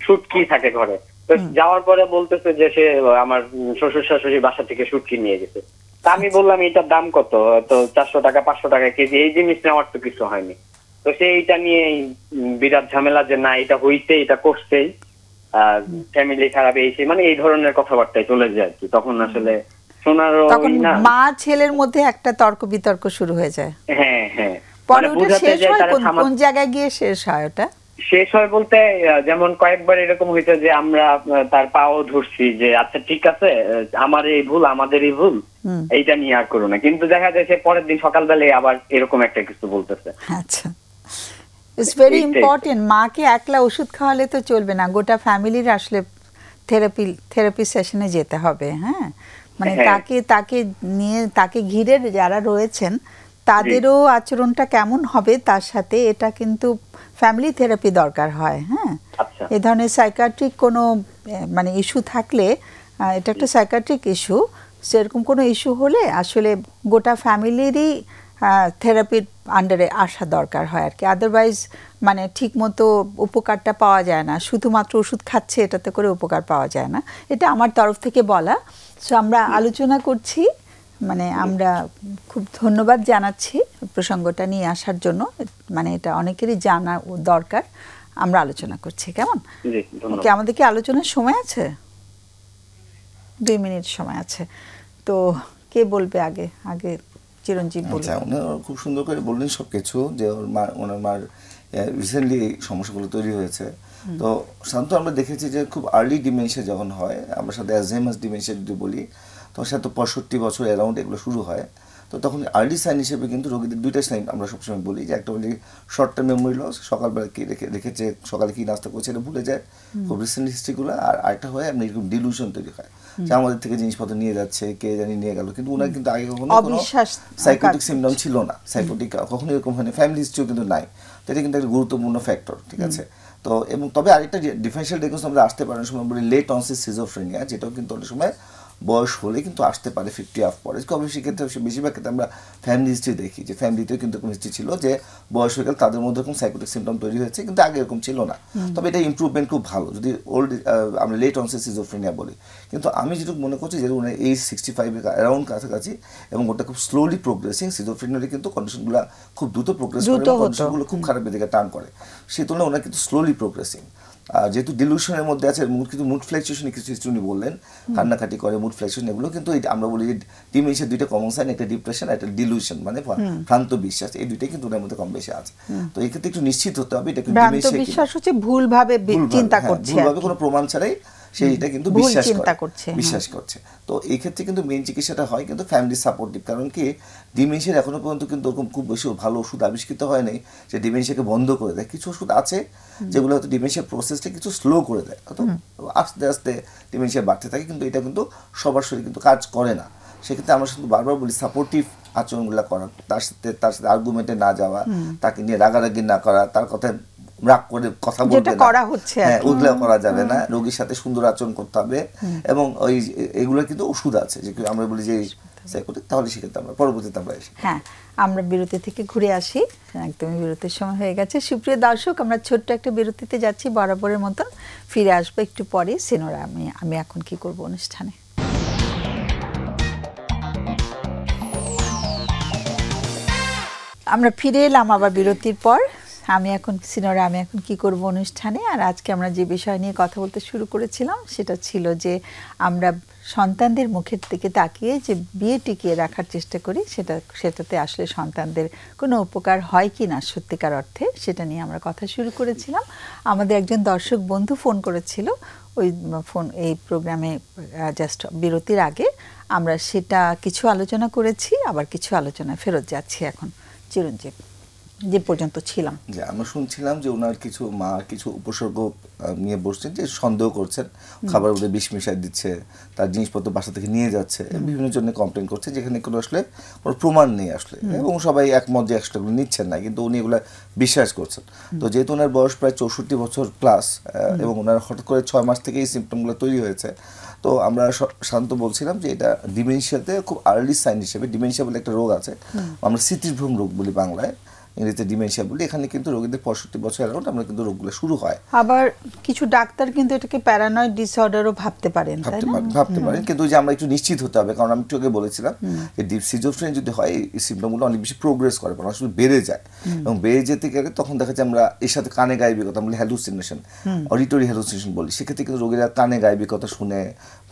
শুটকি থাকে ঘরে, তো যাওয়ার পরে বলতেছে যে সে আমার শ্বশুর শাশুড়ি বাসা থেকে শুটকি নিয়ে গেছে। তা আমি বললাম এটার দাম কত? তো 400 টাকা 500 টাকা কেজি, এই জিনিস নেওয়ার তো কিছু হয়নি। তো সে এইটা নিয়ে বিরাট ঝামেলা, যে না এটা হইছে, এটা করছেই, ফ্যামিলি খারাপ, এই মানে এই ধরনের কথাবার্তায় চলে যায় আর কি। তখন আসলে শোনারও না, মা ছেলের মধ্যে একটা তর্ক বিতর্ক শুরু হয়ে যায়। হ্যাঁ হ্যাঁ, পরে ওটা শেষ হয় কোন জায়গায় গিয়ে শেষ হয়? ওটা শেষ হয় বলতে যেমন কয়েকবার এরকম হইতো যে আমরা তার পাও ধরছি যে আচ্ছা ঠিক আছে, আমার এই ভুল, আমাদেরই ভুল, এইটা নিয়ে আর করো না, কিন্তু দেখা যায় সে পরের দিন সকালবেলায় আবার এরকম একটা কিছু বলতেছে। আচ্ছা, ইটস ভেরি ইম্পর্টেন্ট। মাকে একলা ওষুধ খাওয়ালে তো চলবে না, গোটা ফ্যামিলির আসলে থেরাপি সেশনে যেতে হবে। হ্যাঁ, মানে তাকে নিয়ে, তাকে ঘিরে যারা রয়েছেন তাদেরও আচরণটা কেমন হবে তার সাথে, এটা কিন্তু ফ্যামিলি থেরাপি দরকার হয়। হ্যাঁ, এই ধরনের সাইকিয়াট্রিক কোনো মানে ইস্যু থাকলে, এটা একটা সাইকিয়াট্রিক ইস্যু, সেরকম কোনো ইস্যু হলে আসলে গোটা ফ্যামিলিরই থেরাপির আন্ডারে আসা দরকার হয় আর কি। আদারওয়াইজ মানে ঠিকমতো উপকারটা পাওয়া যায় না, শুধুমাত্র ওষুধ খাচ্ছে এটাতে করে উপকার পাওয়া যায় না। এটা আমার তরফ থেকে বলা। সো আমরা আলোচনা করছি, মানে আমরা খুব ধন্যবাদ জানাচ্ছি প্রসঙ্গটা নিয়ে আসার জন্য, মানে এটা অনেকেরই জানা দরকার, আমরা আলোচনা করছি। কেমন? ওকে, আমাদের কি আলোচনার সময় আছে? 2 মিনিট সময় আছে। তো কে বলবে আগে? আগে চিরঞ্জীব বলুন। আচ্ছা, উনি খুব সুন্দর করে বললেন সবকিছু, যে ওনার মার রিসেন্টলি এই সমস্যাগুলো তৈরি হয়েছে। তো সাধারণত আমরা দেখেছি যে খুব আর্লি ডিমেনশিয়া যখন হয়, আমরা সাথে অ্যালঝাইমার্স ডিমেনশিয়া যদি বলি, তখন সাথে 65 বছর অ্যারাউন্ড এগুলো শুরু হয়। তো তখন আর্লি সাইন হিসেবে কিন্তু রোগীদের 2টা সাইন আমরা সবসময় বলি, যে একটা বলি শর্ট টার্ম মেমোরি লস, সকালবেলা কি রেখেছে, সকালে কি নাস্তা করছে এটা ভুলে যায়, খুব রিসেন্ট হিস্ট্রিগুলো। আর আরেকটা হয় আপনি এরকম ডিলুশন তৈরি হয়, যে আমাদের থেকে জিনিসপত্র নিয়ে যাচ্ছে, কে জানি নিয়ে গেল, কিন্তু ওনার কিন্তু আগে কখনো কোনো সাইকোটিক সিমটম ছিল না, সাইকোটিক কখনো এরকম হয়নি, ফ্যামিলি হিস্ট্রিও কিন্তু নাই। তো এটা কিন্তু একটা গুরুত্বপূর্ণ ফ্যাক্টর, ঠিক আছে। তো এবং তবে আরেকটা ডিফারেন্সিয়াল ডায়াগনোসিস আমরা আসতে পারে সময় বলি লেট অনসেট সিজোফ্রেনিয়া, যেটাও কিন্তু অনেক সময় বয়স হলে কিন্তু আসতে পারে 50 আপ পরে। অবশ্যই ক্ষেত্রে বেশিরভাগ ক্ষেত্রে আমরা ফ্যামিলি হিস্ট্রি দেখি, যে ফ্যামিলিতেও কিন্তু এরকম হিস্ট্রি ছিল, যে বয়স হয়ে গেলে তাদের মধ্যে এরকম সাইকোটিক সিমটম তৈরি হয়েছে, কিন্তু আগে এরকম ছিল না। তবে এটা ইমপ্রুভমেন্ট খুব ভালো যদি ওল্ড আমরা লেট অনসেট সিজোফ্রেনিয়া বলি। কিন্তু আমি যেটুকু মনে করছি যে উনি এই 65 অ্যারাউন্ড কাছাকাছি, এবং ওটা খুব স্লোলি প্রোগ্রেসিং। সিজোফ্রেনিয়ার কিন্তু কন্ডিশনগুলো খুব দ্রুত প্রোগ্রেস করে, কন্ডিশনগুলো খুব খারাপের দিকে টার্ন করে, সেই তুলনায় ওনার কিন্তু স্লোলি প্রোগ্রেসিং। যেহেতু ডিলুশনের মধ্যে আছে, কিন্তু মুড ফ্লাকচুয়েশন কিছু হিস্ট্রি উনি বললেন, কান্নাকাটি করে, মুড ফ্লাকচুয়েশন, এগুলো কিন্তু আমরা বলি যে ডিমেনশিয়ার 2টা কমন সাইন, একটা ডিপ্রেশন, একটা ডিলুশন, মানে ভ্রান্ত বিশ্বাস, এই 2টাই কিন্তু ওনার মধ্যে কম বেশি আছে। তো এই ক্ষেত্রে একটু নিশ্চিত হতে হবে এটা কিন্তু ভ্রান্ত বিশ্বাস হচ্ছে ভুলভাবে চিন্তা করছে, ভুলভাবে কোনো প্রমাণ ছাড়াই সেইটা কিন্তু বিশ্বাস করছে। তো এই ক্ষেত্রে কিন্তু মেইন চিকিৎসাটা হয় কিন্তু ফ্যামিলি সাপোর্টিভ। কারণ কি, ডিমেনশিয়ার এখনো পর্যন্ত কিন্তু ওরকম খুব বেশি ভালো ওষুধ আবিষ্কৃত হয় নাই যে ডিমেনশিয়াকে বন্ধ করে দেয়। কিছু ওষুধ আছে যেগুলো হয়তো ডিমেনশিয়ার প্রসেসটা কিছু স্লো করে দেয়, হয়তো আস্তে আস্তে ডিমেনশিয়া বাড়তে থাকে, কিন্তু এটা কিন্তু সবার শরীরে কিন্তু কাজ করে না। সেক্ষেত্রে আমরা শুধু বারবার বলি সাপোর্টিভ আচরণগুলো করা, তার সাথে আর্গুমেন্টে না যাওয়া, তাকে নিয়ে রাগারাগি না করা, তার কথায় রাগ করে কথা বলতে উগলা করা যাবে না, রোগীর সাথে সুন্দর আচরণ করতে হবে। এবং ওই এগুলোর কিন্তু ওষুধ আছে, যে আমরা বলি যে সাইকোটিক, তাহলে সেক্ষেত্রে আমরা পরবর্তীতে আমরা এসে আমরা বিরতি থেকে ঘুরে আসি, একদমই বিরতির সময় হয়ে গেছে। সুপ্রিয় দর্শক, আমরা ছোট্ট একটা বিরতিতে যাচ্ছি, বরাবরের মতন ফিরে আসবো একটু পরে সিনোরা আমি এখন কি করব অনুষ্ঠানে। আমরা ফিরে এলাম আবার বিরতির পর। আমি এখন কি করব অনুষ্ঠানে। আর আজকে আমরা যে বিষয় নিয়ে কথা বলতে শুরু করেছিলাম সেটা ছিল যে আমরা সন্তানদের মুখের দিকে তাকিয়ে যে বিয়ে টিকিয়ে রাখার চেষ্টা করি, সেটাতে আসলে সন্তানদের কোনো উপকার হয় কি না সত্যিকার অর্থে, সেটা নিয়ে আমরা কথা শুরু করেছিলাম। আমাদের একজন দর্শক বন্ধু ফোন করেছিল এই প্রোগ্রামে জাস্ট বিরতির আগে। আমরা সেটা কিছু আলোচনা করেছি, আবার কিছু আলোচনা ফেরত যাচ্ছি এখন। চিরঞ্জীব, যে পর্যন্ত ছিলাম, যে আমরা শুনছিলাম যে ওনার কিছু উপসর্গ নিয়ে বসছেন, যে সন্দেহ করছেন খাবার ওদের বিষ মিশাই দিচ্ছে, তার জিনিসপত্র বাসা থেকে নিয়ে যাচ্ছে, বিভিন্ন জন্য কমপ্লেন করছে, যেখানে কোনো আসলে কোনো প্রমাণ নেই আসলে, এবং সবাই একমত যে আসলে এগুলো নিচ্ছেন না, কিন্তু উনি এগুলো বিশ্বাস করছেন। তো যেহেতু ওনার বয়স প্রায় 64 বছর প্লাস, এবং ওনার হঠাৎ করে 6 মাস থেকে এই সিমটমগুলো তৈরি হয়েছে, তো আমরা সাধারণত বলছিলাম যে এটা ডিমেনশিয়াতে খুব আর্লি সাইন হিসেবে, ডিমেনশিয়া বলে একটা রোগ আছে, আমরা স্মৃতিভ্রম রোগ বলি বাংলায়, ইংরেজিতে ডিমেনশিয়া বলি। এখানে কিন্তু রোগীদের 65 বছর অ্যারাউন্ড আমরা কিন্তু রোগগুলো শুরু হয়। আবার কিছু ডাক্তার কিন্তু এটাকে প্যারানয়েড ডিসঅর্ডারও ভাবতে পারেন, কিন্তু যে আমরা একটু নিশ্চিত হতে হবে, কারণ আমি তোকে বলেছিলাম যে সিজোফ্রেনিয়া যদি হয় এই সিমটমগুলো অনেক বেশি প্রোগ্রেস করে, আসলে বেড়ে যায়, এবং বেড়ে যেতে গেলে তখন দেখা যায় আমরা এর সাথে কানে গাইবিকতা বলি, হ্যালুসিনেশন, অডিটরি হ্যালুসিনেশন বলি, সেক্ষেত্রে কিন্তু রোগীরা কানে গাইবিকতা শুনে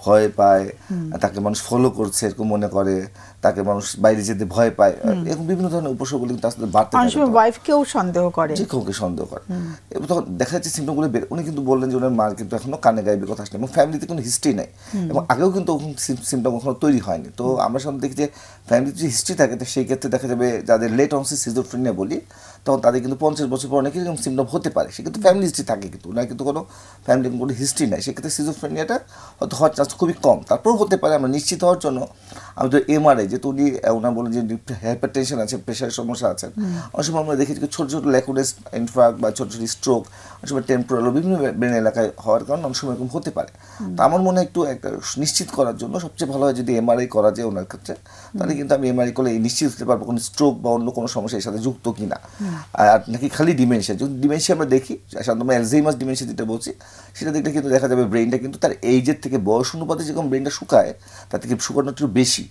ভয় পায়, তাকে মানুষ ফলো করছে এরকম মনে করে, তাকে মানুষ বাইরে যেতে ভয় পায়, এরকম বিভিন্ন ধরনের উপসর্গ কিন্তু তার সাথে বাড়তে থাকে। ওয়াইফকেও সন্দেহ করে, যে কাউকে সন্দেহ করে, এবং তখন দেখা যাচ্ছে সিমটমগুলো বেড়ে। উনি কিন্তু বললেন যে ওনার মার কিন্তু এখনো কানে গাইবে কথা আসলে, এবং ফ্যামিলিতে কোনো হিস্ট্রি নেই, এবং আগেও কিন্তু সিমটম কখনো তৈরি হয়নি। তো আমরা সাধারণত দেখি যে ফ্যামিলিতে যে হিস্ট্রি থাকে, তো সেই ক্ষেত্রে দেখা যাবে যাদের লেট অনসেট সিজোফ্রেনিয়া বলি, তখন তাদের কিন্তু 50 বছর পর অনেক এরকম সিমটম হতে পারে, সেক্ষেত্রে ফ্যামিলি হিস্ট্রি থাকে, কিন্তু ওনার কিন্তু কোনো ফ্যামিলি কোনো হিস্ট্রি নেই, সেক্ষেত্রে সিজোফ্রেনিয়াটা হয়তো হওয়ার চান্স খুবই কম। তারপর হতে পারে আমরা নিশ্চিত হওয়ার জন্য আমাদের এমআরআই, যেহেতু উনি ওনার বলেন যে হাইপারটেনশন আছে, প্রেশারের সমস্যা আছে, অনেক সময় আমরা দেখি ছোটো ছোটো ল্যাকুনেস ইনফ্রাক্ট বা ছোটো ছোটো স্ট্রোক, অনেক সময় টেম্পোরাল বিভিন্ন ব্রেন এলাকায় হওয়ার কারণে অনেক সময় এরকম হতে পারে। তো আমার মনে হয় একটু একটা নিশ্চিত করার জন্য সবচেয়ে ভালো হয় যদি এমআরআই করা যায় ওনার ক্ষেত্রে, তাহলে কিন্তু আমি এমআরআই করলে নিশ্চিত হতে পারবো কোনো স্ট্রোক বা অন্য কোনো সমস্যা এর সাথে যুক্ত কিনা, আর নাকি খালি ডিমেনশিয়া। যদি ডিমেনশিয়া আমরা দেখি, সাধারণত আমরা অ্যালঝাইমার্স ডিমেনশিয়া যেটা বলছি, সেটা দেখলে কিন্তু দেখা যাবে ব্রেনটা কিন্তু তার এইজের থেকে বয়স অনুপাতে যেরকম ব্রেনটা শুকায়, তার থেকে শুকানো একটু বেশি,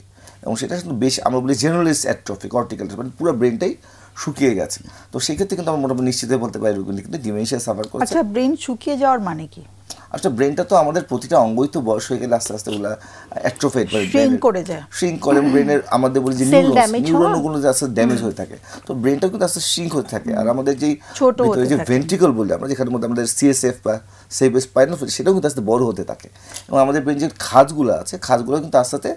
এবং সেটা কিন্তু বেশ আমরা বলি জেনারেলিস্ট অ্যাট্রফি কর্টিক্যাল, মানে পুরো ব্রেনটাই শুকিয়ে গেছে। তো সেক্ষেত্রে কিন্তু আমরা মোটামুটি নিশ্চিত বলতে পারি রোগী কিন্তু ডিমেনশিয়া সাফার করছে। আচ্ছা, ব্রেন শুকিয়ে যাওয়ার মানে কি? আচ্ছা, ব্রেনটা তো আমাদের প্রতিটা অঙ্গই তো বয়স হয়ে গেলে আস্তে আস্তে ওগুলা অ্যাট্রোফেট মানে শ্রিঙ্ক করে যায়, শ্রিঙ্ক করে ব্রেনের আমাদের বলি যে নিউরনগুলো যে আস্তে ড্যামেজ হয়ে থাকে, তো ব্রেনটা কিন্তু আস্তে শ্রিঙ্ক হতে থাকে। আর আমাদের যেই ভিতরে যে ভেন্ট্রিকল বলি আমরা, যেখানে মধ্যে আমাদের সিএসএফ বা স্পাইনাল ফ্লুইড, সেটাও কিন্তু আস্তে বড় হতে থাকে। এবং আমাদের ব্রেন যে খাঁজগুলো আছে, খাঁজগুলো কিন্তু আস্তে আস্তে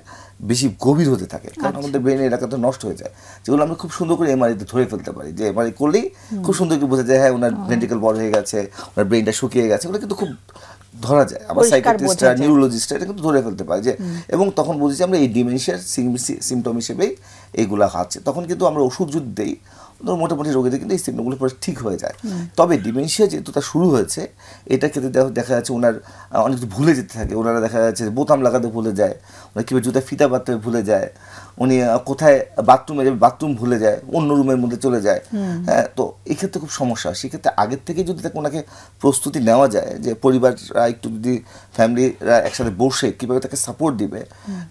বেশি গভীর হতে থাকে, কারণ আমাদের ব্রেনের এলাকা তো নষ্ট হয়ে যায়, যেগুলো আমরা খুব সুন্দর করে এমআরআইতে ধরে ফেলতে পারি। যে এমআরআই করলেই খুব সুন্দর করে বোঝা যায় হ্যাঁ ওনার ভেন্ট্রিকল বড় হয়ে গেছে, ওনার ব্রেনটা শুকিয়ে গেছে, ওগুলো কিন্তু খুব ধরা যায়। আবার সাইকিয়াট্রিস্টরা, নিউরোলজিস্টরা এটা কিন্তু ধরে ফেলতে পারে যে, এবং তখন বুঝেছি আমরা এই ডিমেনশিয়ার সিমটম হিসেবেই এইগুলা হচ্ছে। তখন কিন্তু আমরা ওষুধ যদি দিই, মোটামুটি রোগীদের কিন্তু এই সিমটমগুলো পরে ঠিক হয়ে যায়। তবে ডিমেনশিয়া যেহেতু তা শুরু হয়েছে, এটা ক্ষেত্রে দেখা যাচ্ছে ওনার অনেক কিছু ভুলে যেতে থাকে। ওনারা দেখা যাচ্ছে বোতাম লাগাতে ভুলে যায়, ওনার কীভাবে জুতা ফিতা বাঁধতে ভুলে যায়, উনি কোথায় বাথরুমে যাবে বাথরুম ভুলে যায়, অন্য রুমের মধ্যে চলে যায়। হ্যাঁ, তো এক্ষেত্রে খুব সমস্যা। সেক্ষেত্রে আগের থেকে যদি তাকে ওনাকে প্রস্তুতি নেওয়া যায়, যে পরিবাররা একটু যদি ফ্যামিলিরা একসাথে বসে কীভাবে তাকে সাপোর্ট দিবে,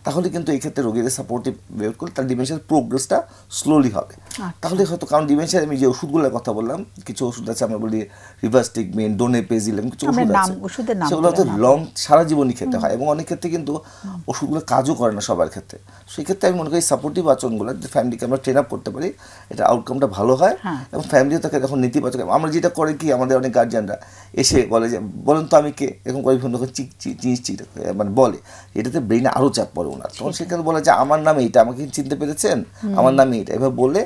তাহলে কিন্তু এই ক্ষেত্রে রোগীদের সাপোর্টিভ বের করলে তার ডিমেনশিয়ার প্রোগ্রেসটা স্লোলি হবে। তাহলে হয়তো, কারণ ডিমেনশিয়ার আমি যে ওষুধগুলোর কথা বললাম, কিছু ওষুধ আছে আমরা বলি রিভাস্টিকমিন, ডোনেপেজিলেম, কিছু ওষুধ আছে, সেগুলো হয়তো লং সারা জীবনই খেতে হয়, এবং অনেক ক্ষেত্রে কিন্তু ওষুধগুলো কাজও করে না সবার ক্ষেত্রে। সেই ক্ষেত্রে আমি মনে করি সাপোর্টিভ আচরণগুলো যে ফ্যামিলিকে আমরা ট্রেন আপ করতে পারি, এটা আউটকামটা ভালো হয়। এবং ফ্যামিলিও তাকে যখন নেতিবাচক, আমরা যেটা করে কি, আমাদের অনেক গার্জিয়ানরা এসে বলে যে বলেন তো আমি কে, এরকম করে বিভিন্ন চিক মানে বলে, এটাতে ব্রেইনে আরও চাপ পড়ে ওনার। তখন সেক্ষেত্রে বলে যে আমার নামে এটা, আমাকে চিনতে পেরেছেন, আমার নামে এটা, এভাবে বললে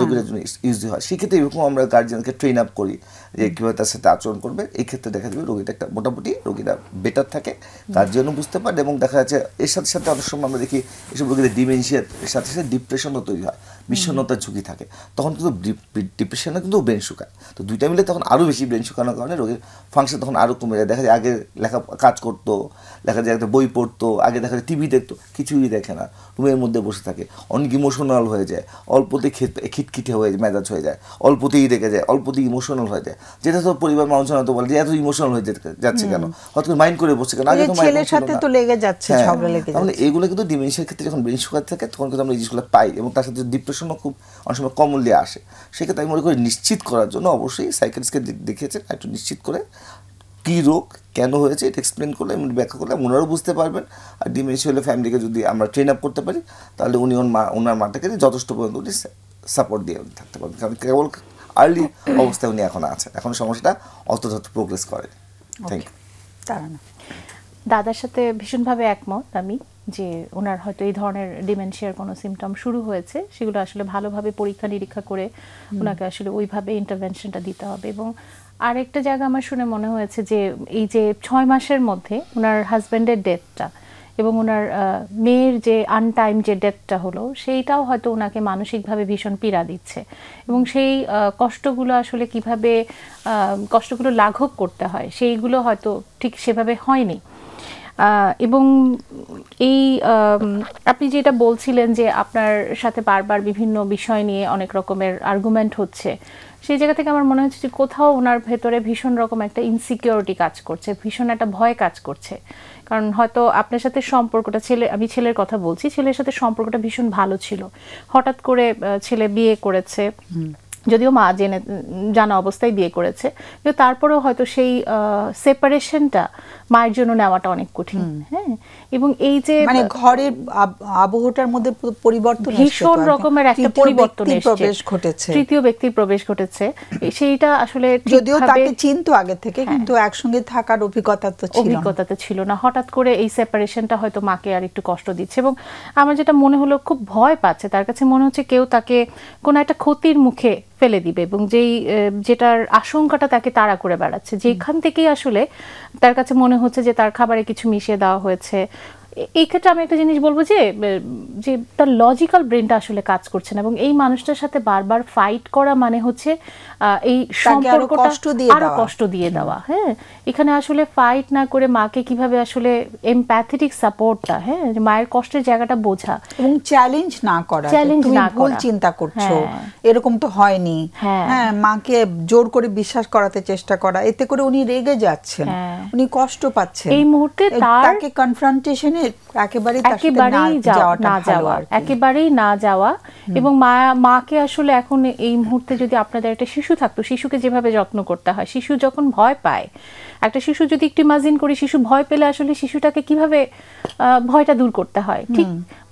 রোগীদের জন্য ইউজি হয়। সেক্ষেত্রে এরকম আমরা গার্জিয়ানকে ট্রেন আপ করি যে কীভাবে তার সাথে আচরণ করবে। এই ক্ষেত্রে দেখা যাবে রোগীটা একটা মোটামুটি রোগীরা বেটার থাকে, গার্জিয়ানও বুঝতে পারে। এবং দেখা যাচ্ছে এর সাথে সাথে অনেক সময় আমরা দেখি এসব রোগীদের ডিমেনশিয়ার সাথে সাথে ডিপ্রেশনও তৈরি হয়, বিষণ্ণতার ঝুঁকি থাকে। তখন কিন্তু ডিপ্রেশনে কিন্তু ব্রেন শুকায়, তো দুইটা মিলে তখন আরও বেশি ব্রেন শুকানোর কারণে রোগীর ফাংশন তখন আরও কমে যায়। দেখা যায় আগে কাজ করতো, দেখা যায় একটা বই পড়তো, আগে দেখা যায় টিভি দেখতো, কিছুই দেখে না, রুমের মধ্যে বসে থাকে, অনেক ইমোশনাল হয়ে যায়, অল্পতেই খিটখিটে হয়ে মেজাজ হয়ে যায়, অল্পতেই রেগে যায়, অল্পতেই ইমোশনাল হয়ে যায়। যেটা তো পরিবার মানুষজন হয়তো বলে যে এত ইমোশনাল হয়ে যাচ্ছে কেন, হয়তো মাইন্ড করে বসছে কেন, আগে তো ছেলের সাথে তো লেগে যাচ্ছে, ঝগড়া লেগে যাচ্ছে। তাহলে এইগুলো কিন্তু ডিমেনশিয়ার ক্ষেত্রে যখন ব্রেন শুকাতে থাকে, তখন কিন্তু আমরা এই জিনিসগুলো পাই, এবং তার সাথে ডিপ্রেশনও খুব অনেক সময় কমনলি আসে। সেক্ষেত্রে আমি মনে করি নিশ্চিত করার জন্য অবশ্যই সাইকিয়াট্রিস্টকে দেখিয়েছেন, একটু নিশ্চিত করে কী রোগ কেন হয়েছে এটা এক্সপ্লেন করলে, ব্যাখ্যা করলে ওনারাও বুঝতে পারবেন। আর ডিমেনশিয়া হলে ফ্যামিলিকে যদি আমরা ট্রেন আপ করতে পারি, তাহলে উনি ওনার মাটাকে যথেষ্ট পর্যন্ত উনি সাপোর্ট দিয়ে থাকতে পারবেন, কারণ কেবল আর্লি অবস্থায় উনি এখন আছেন, এখন সমস্যাটা অতটা প্রোগ্রেস করে। Thank you. দাদার সাথে ভীষণভাবে একমত আমি, যে ওনার হয়তো এই ধরনের ডিমেনশিয়ার কোনো সিমটম শুরু হয়েছে, সেগুলো আসলে ভালোভাবে পরীক্ষা নিরীক্ষা করে ওনাকে আসলে ওইভাবে ইন্টারভেনশনটা দিতে হবে। এবং আরেকটা জায়গা আমার শুনে মনে হয়েছে যে এই যে 6 মাসের মধ্যে ওনার হাজব্যান্ডের ডেথটা এবং ওনার মেয়ের যে আনটাইম যে ডেথটা হলো, সেইটাও হয়তো ওনাকে মানসিকভাবে ভীষণ পীড়া দিচ্ছে, এবং সেই কষ্টগুলো আসলে কিভাবে কষ্টগুলো লাঘব করতে হয় সেইগুলো হয়তো ঠিক সেভাবে হয়নি। এবং এই আপনি যেটা বলছিলেন যে আপনার সাথে বারবার বিভিন্ন বিষয় নিয়ে অনেক রকমের আর্গুমেন্ট হচ্ছে, সেই জায়গা থেকে আমার মনে হচ্ছে যে কোথাও ওনার ভেতরে ভীষণ রকম একটা ইনসিকিউরিটি কাজ করছে, ভীষণ একটা ভয় কাজ করছে। কারণ হয়তো আপনার সাথে সম্পর্কটা, আমি ছেলের কথা বলছি, ছেলের সাথে সম্পর্কটা ভীষণ ভালো ছিল, হঠাৎ করে ছেলে বিয়ে করেছে, যদিও মা জানা অবস্থায় বিয়ে করেছে, কিন্তু তারপরেও হয়তো সেই সেপারেশনটা মায়ের জন্য নেওয়াটা অনেক কঠিন। হ্যাঁ, এবং এই যে মানে ঘরের আবহটার মধ্যে পরিবর্তন, ভীষণ রকমের একটা পরিবর্তন ঘটেছে, তৃতীয় ব্যক্তির প্রবেশ ঘটেছে, সেইটা আসলে যদিও তাকে চিনতো আগে থেকে, কিন্তু একসঙ্গে থাকার অভিজ্ঞতা তো ছিল না। হঠাৎ করে এই সেপারেশনটা হয়তো মাকে আর একটু কষ্ট দিচ্ছে, এবং আমার যেটা মনে হলো খুব ভয় পাচ্ছে, তার কাছে মনে হচ্ছে কেউ তাকে কোনো একটা ক্ষতির মুখে ফেলে দিবে, এবং যেটার আশঙ্কাটা তাকে তাড়া করে বেড়াচ্ছে, যেখান থেকেই আসলে তার কাছে মনে হচ্ছে যে তার খাবারে কিছু মিশিয়ে দেওয়া হয়েছে। এই ক্ষেত্রে আমি একটা জিনিস বলবো যে তার লজিক্যাল ব্রেনটা আসলে কাজ করছে না, এবং এই মানুষটার সাথে বারবার ফাইট করা মানে হচ্ছে এই সম্পর্কটা আরো কষ্ট দিয়ে দেওয়া। হ্যাঁ, এখানে আসলে ফাইট না করে মাকে কিভাবে আসলে এমপ্যাথেটিক সাপোর্টটা, হ্যাঁ, মায়ের কষ্টের জায়গাটা বোঝা এবং চ্যালেঞ্জ না করা, তুমি ভুল চিন্তা করছো, এরকম তো হয়নি, হ্যাঁ, মাকে জোর করে বিশ্বাস করাতে চেষ্টা করা, এতে করে উনি রেগে যাচ্ছেন, উনি কষ্ট পাচ্ছেন, এই মুহূর্তে তাকে কনফ্রন্টেশনে একেবারেই না যাওয়া এবং মাকে আসলে এখন এই মুহূর্তে যদি আপনাদের একটা শিশু থাকতো, শিশুকে যেভাবে যত্ন করতে হয়, শিশু যখন ভয় পায়, একটা শিশু যদি একটু ইমাজিন করি, শিশু ভয় পেলে আসলে শিশুটাকে কিভাবে ভয়টা দূর করতে হয়, ঠিক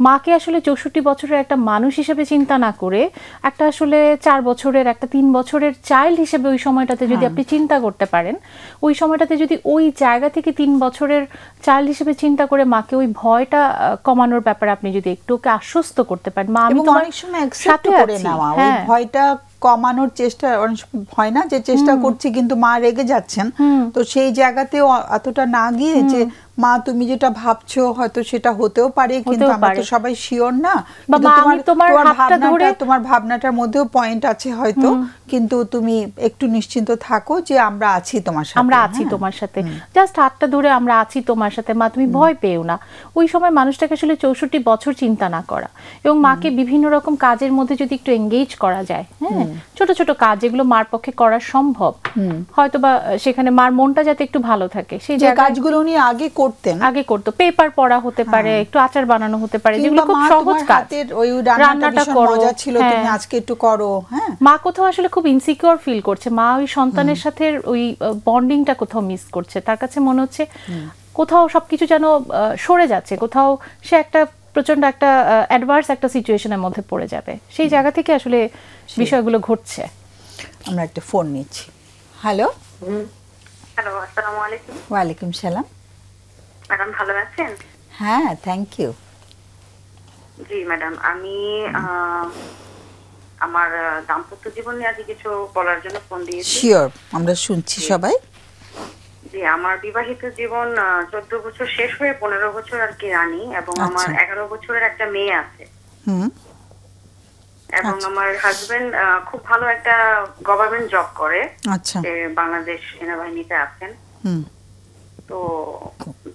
মাকে আসলে 64 বছরের একটা মানুষ হিসেবে চিন্তা না করে একটা আসলে 4 বছরের একটা 3 বছরের চাইল্ড হিসেবে ওই সময়টাতে যদি আপনি চিন্তা করতে পারেন, ওই সময়টাতে যদি ওই জায়গা থেকে 3 বছরের চাইল্ড হিসেবে চিন্তা করে মাকে ওই ভয়টা কমানোর ব্যাপারে আপনি যদি একটু ওকে আশ্বস্ত করতে পারেন, মা আমি তোমার অনেক সময় অ্যাকসেপ্ট করে নেওয়া, ওই ভয়টা কমানোর চেষ্টা হয় না যে চেষ্টা করছি কিন্তু মা রেগে যাচ্ছেন, তো সেই জায়গাতেও এতটা না গিয়ে যে মা তুমি যেটা ভাবছো হয়তো সেটা হতেও পারে কিন্তু আমরা তো সবাই শিওর না, তোমার ভাবনাটার মধ্যেও পয়েন্ট আছে হয়তো, কিন্তু তুমি একটু নিশ্চিন্ত থাকো যে আমরা আছি তোমার সাথে, জাস্ট হাতটা ধরে আমরা আছি তোমার সাথে, মা তুমি ভয় পেও না। ওই সময় মানুষটাকে আসলে 64 বছর চিন্তা না করা এবং মাকে বিভিন্ন রকম কাজের মধ্যে যদি একটু এঙ্গেজ করা যায়, হ্যাঁ, ছোট ছোট কাজ যেগুলো মার পক্ষে করা সম্ভব, হয়তো বা সেখানে মার মনটা যাতে একটু ভালো থাকে, সেই কাজগুলো উনি আগে করতো, পেপার পড়া হতে পারে, একটু আচার বানানো হতে পারে, যেগুলো খুব সহজ কাজ, রান্নাটা করো, মজা ছিল তুমি আজকে একটু করো। হ্যাঁ, মা কোথাও আসলে খুব ইনসিকিউর ফিল করছে, মা ওই সন্তানের সাথে ওই বন্ডিংটা কোথাও মিস করছে, তার কাছে মনে হচ্ছে কোথাও সবকিছু যেন সরে যাচ্ছে, কোথাও সে একটা প্রচন্ড একটা অ্যাডভার্স একটা সিচুয়েশনের মধ্যে পড়ে যাবে, সেই জায়গা থেকে আসলে বিষয়গুলো ঘটছে। আমরা একটা ফোন নিচ্ছি। হ্যালো, আসসালামু আলাইকুম। ওয়ালাইকুম সালাম। ম্যাডাম ভালো আছেন? হ্যাঁ, থ্যাংক ইউ। জি ম্যাডাম, আমি আমার দাম্পত্য জীবন নিয়ে আজকে কিছু বলার জন্য ফোন দিয়েছি। শিওর, আমরা শুনছি সবাই। জি, আমার বিবাহিত জীবন 14 বছর শেষ হয়ে 15 বছর আর কি রানি, এবং আমার 11 বছরের একটা মেয়ে আছে। এবং আমার হাজবেন্ড খুব ভালো একটা গভর্নমেন্ট জব করে, বাংলাদেশ সেনাবাহিনীতে আছেন। তো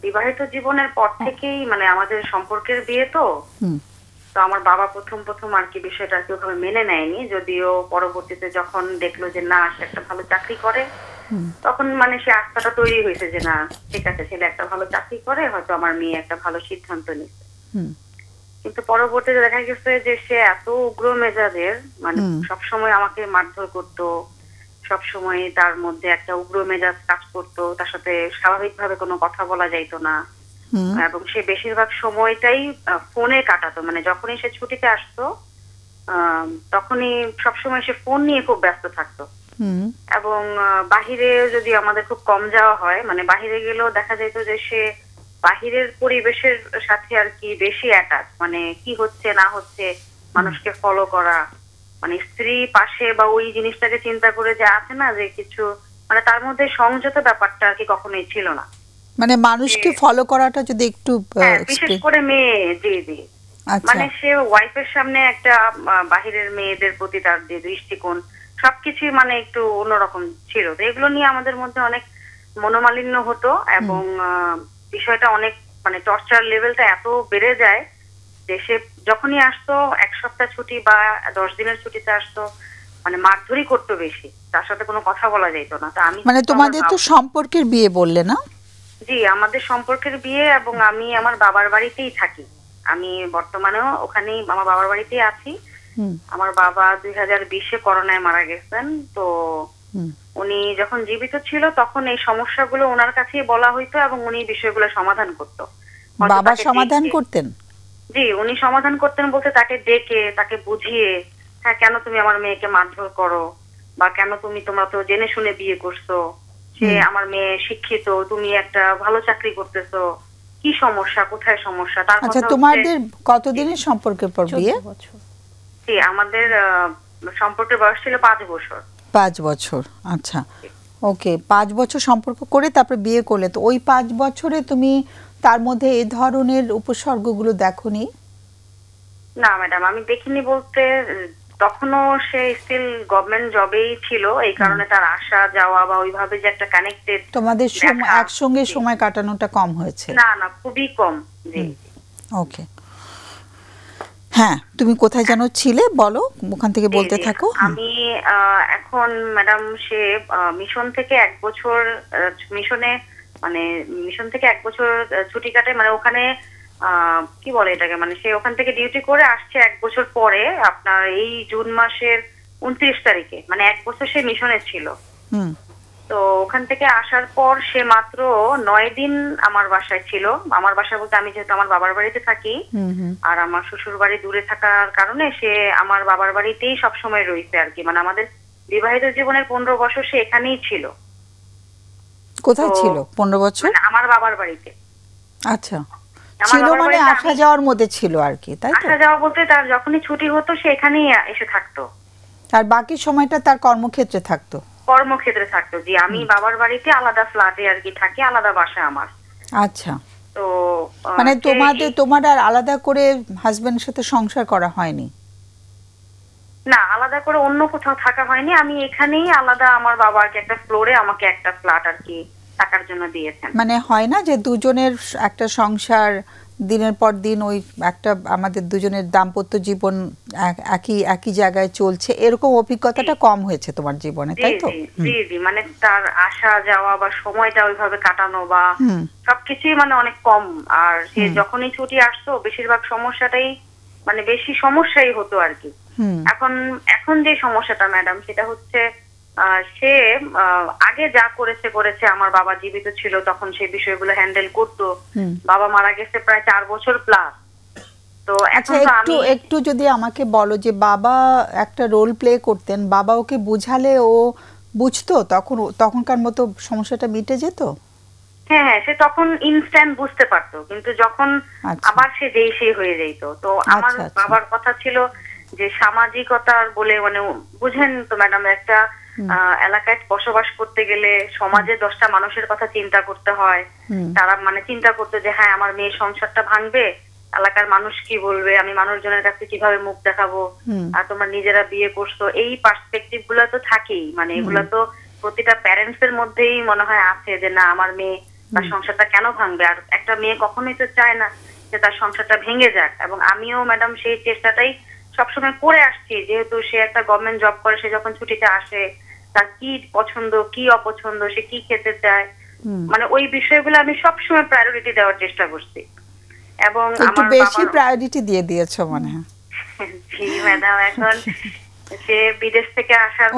বিবাহিত জীবনের পর থেকেই মানে আমাদের সম্পর্কের বিয়ে, তো আমার বাবা প্রথম আর কি বিষয়টা ওইভাবে মেনে নেয়নি, যদিও পরবর্তীতে যখন দেখলো যে না সে একটা ভালো চাকরি করে, তখন মানে সে আস্থাটা তৈরি হয়েছে যে না ঠিক আছে, ছেলে একটা ভালো চাকরি করে, হয়তো আমার মেয়ে একটা ভালো সিদ্ধান্ত নিচ্ছে। কিন্তু পরবর্তীতে দেখা গেছে যে সে এত উগ্র মেজাজের, মানে সবসময় আমাকে মারধর করতো, সবসময় তার মধ্যে একটা উগ্র মেজাজ কাজ করতো, তার সাথে স্বাভাবিকভাবে কোনো কথা বলা যাইতো না, এবং সে বেশিরভাগ সময়টাই ফোনে কাটাতো, মানে যখনই সে ছুটিতে আসতো তখনই সবসময় সে ফোন নিয়ে খুব ব্যস্ত থাকতো। এবং বাহিরে যদি আমাদের খুব কম যাওয়া হয়, মানে বাহিরে গেলেও দেখা যেত যে সে বাহিরের পরিবেশের সাথে আর কি বেশি অ্যাটাচ, মানে কি হচ্ছে না হচ্ছে মানুষকে ফলো করা, মানে স্ত্রী পাশে বা ওই জিনিসটাকে চিন্তা করে যে আছে না যে কিছু, মানে তার মধ্যে সংযত ব্যাপারটা আর কি কখনোই ছিল না, মানে মানুষকে ফলো করাটা যদি একটু বিশেষ করে মেয়ে। জি জি, মানে সে ওয়াইফের সামনে একটা বাহিরের মেয়েদের প্রতি তার যে দৃষ্টিকোণ সবকিছু মানে একটু অন্যরকম ছিল। তো এগুলো নিয়ে আমাদের মধ্যে অনেক মনোমালিন্য হতো, এবং বিষয়টা অনেক মানে টর্চার লেভেলটা এত বেড়ে যায় যে সে যখনই আসতো 1 সপ্তাহ ছুটি বা 10 দিনের ছুটিতে আসতো, মানে মারধরি করতো বেশি, তার সাথে কোনো কথা বলা যেত না। তো আমি মানে তোমাদের তো সম্পর্কের বিয়ে বললে না? জি, আমাদের সম্পর্কের বিয়ে, এবং আমি আমার বাবার বাড়িতেই থাকি, আমি বর্তমানেও ওখানেই আমার বাবার বাড়িতেই আছি। আমার বাবা 2020-এ করোনায় মারা গেছেন। তো উনি যখন জীবিত ছিল তখন এই সমস্যাগুলো ওনার কাছেই বলা হইতো এবং উনি বিষয়গুলো সমাধান করতো। বাবা সমাধান করতেন? জি, উনি সমাধান করতেন বলতে তাকে ডেকে তাকে বুঝিয়ে, হ্যাঁ কেন তুমি আমার মেয়েকে মারধর করো, বা কেন তোমরা তো জেনে শুনে বিয়ে করছো, সে আমার মেয়ে শিক্ষিত, তুমি একটা ভালো চাকরি করতেছো, কি সমস্যা, কোথায় সমস্যা। তার আচ্ছা, তোমাদের কতদিনের সম্পর্কের পর বিয়ে? জি, আমাদের সম্পর্কের বয়স ছিল 5 বছর। 5 বছর, আচ্ছা ওকে। 5 বছর সম্পর্ক করে তারপর বিয়ে করলে, তো ওই 5 বছরে তুমি তার মধ্যে এই ধরনের উপসর্গগুলো দেখোনি? না ম্যাডাম, আমি দেখিনি বলতে তখনও সে স্টিল গভর্নমেন্ট জবেই ছিল, এই কারণে তার আসা যাওয়া বা ওইভাবে যে একটা কানেক্টেড, তোমাদের একসঙ্গে সময় কাটানোটা কম হয়েছে? না না, খুবই কম। জি ওকে, হ্যাঁ তুমি কোথায় যেন ছিলে বলো, ওখান থেকে বলতে থাকো। আমি এখন ম্যাডাম সে মিশন থেকে 1 বছর মিশনে, মানে মিশন থেকে 1 বছর ছুটি কাটে, মানে ওখানে কি বলে এটাকে, মানে সে ওখান থেকে ডিউটি করে আসছে 1 বছর পরে, আপনার এই জুন মাসের 29 তারিখে, মানে 1 বছর সে মিশনে ছিল। তো ওখান থেকে আসার পর সে মাত্র 9 দিন আমার বাসায় ছিল। আমার বাসা বলতে আমি যেহেতু আমার বাবার বাড়িতে থাকি আর আমার শ্বশুর বাড়ি দূরে থাকার কারণে সে আমার বাবার বাড়িতেই সবসময় রয়েছে আর কি। মানে আমাদের বিবাহিত জীবনের 15 বছর সে এখানেই ছিল। কোথায় ছিল 15 বছর? আমার বাবার বাড়িতে। আচ্ছা, ছিল মানে আসা যাওয়ার মধ্যে ছিল আর কি, তাই তো? আসা যাওয়া বলতে তার যখনই ছুটি হতো সে এখানেই এসে থাকতো। আর বাকি সময়টা তার কর্মক্ষেত্রে থাকতো? কর্মক্ষেত্রে থাকতো, জি। আমি বাবার বাড়িতে আলাদা ফ্ল্যাটে আর কি থাকি, আলাদা বাসা আমার। আচ্ছা, তো মানে তোমার আর আলাদা করে হাজবেন্ডের সাথে সংসার করা হয়নি? না, আলাদা করে অন্য কোথাও থাকা হয়নি। আমি এখানেই আলাদা, আমার বাবা আর কি একটা ফ্লোরে আমাকে একটা ফ্ল্যাট আর কি থাকার জন্য দিয়েছেন। মানে হয় না যে দুজনের একটা সংসার দিনের পর দিন ওই একটা আমাদের দুজনের দাম্পত্য জীবন একই জায়গায় চলছে, এরকম অভিজ্ঞতাটা কম হয়েছে তোমার জীবনে, তাই তো? জি জি, মানে তার আসা যাওয়া বা সময়টা ওইভাবে কাটানো বা সবকিছুই মানে অনেক কম। আর সে যখনই ছুটি আসতো বেশিরভাগ সমস্যাটাই মানে বেশি সমস্যাই হতো আর কি। এখন যে সমস্যাটা ম্যাডাম, সেটা হচ্ছে সে আগে যা করেছে আমার বাবা জীবিত ছিল তখন সেই বিষয়গুলো হ্যান্ডেল করতো। বাবা মারা গেছে প্রায় 4 বছর প্লাস। তো আচ্ছা, একটু যদি আমাকে বলো যে বাবা একটা রোল প্লে করতেন, বাবা ওকে বুঝালে ও বুঝতো, তখনকার মতো সমস্যাটা মিটে যেত? হ্যাঁ, সে তখন ইনস্ট্যান্ট বুঝতে পারতো, কিন্তু যখন আবার সে যেই হয়ে যেত। তো আমার বাবার কথা ছিল যে সামাজিকতার বলে, মানে বুঝেন তো ম্যাডাম, একটা এলাকায় বসবাস করতে গেলে সমাজে 10টা মানুষের কথা চিন্তা করতে হয়। তারা মানে চিন্তা করতো যে হ্যাঁ আমার মেয়ের সংসারটা ভাঙবে, এলাকার মানুষ কি বলবে, আমি মানুষজনের কাছে কিভাবে মুখ দেখাবো, আর তোমরা নিজেরা বিয়ে করছো, এই পার্সপেক্টিভ গুলো তো থাকেই। মানে এগুলো তো প্রতিটা প্যারেন্টস এর মধ্যেই মনে হয় আছে যে না আমার মেয়ে তার সংসারটা কেন ভাঙবে। আর একটা মেয়ে কখনোই তো চায় না যে তার সংসারটা ভেঙে যাক। এবং আমিও ম্যাডাম সেই চেষ্টাটাই সবসময় করে আসছি, যেহেতু সে একটা গভর্নমেন্ট জব করে, সে যখন ছুটিতে আসে তার কি পছন্দ কি অপছন্দ, সে কি খেতে চায়, মানে ওই বিষয়গুলো আমি সবসময় প্রায়োরিটি দেওয়ার চেষ্টা করছি। এবং আমার বেশি প্রায়োরিটি দিয়ে দিয়েছো মনে হয়। জি ম্যাডাম, এখন সে বিদেশ থেকে আসার পর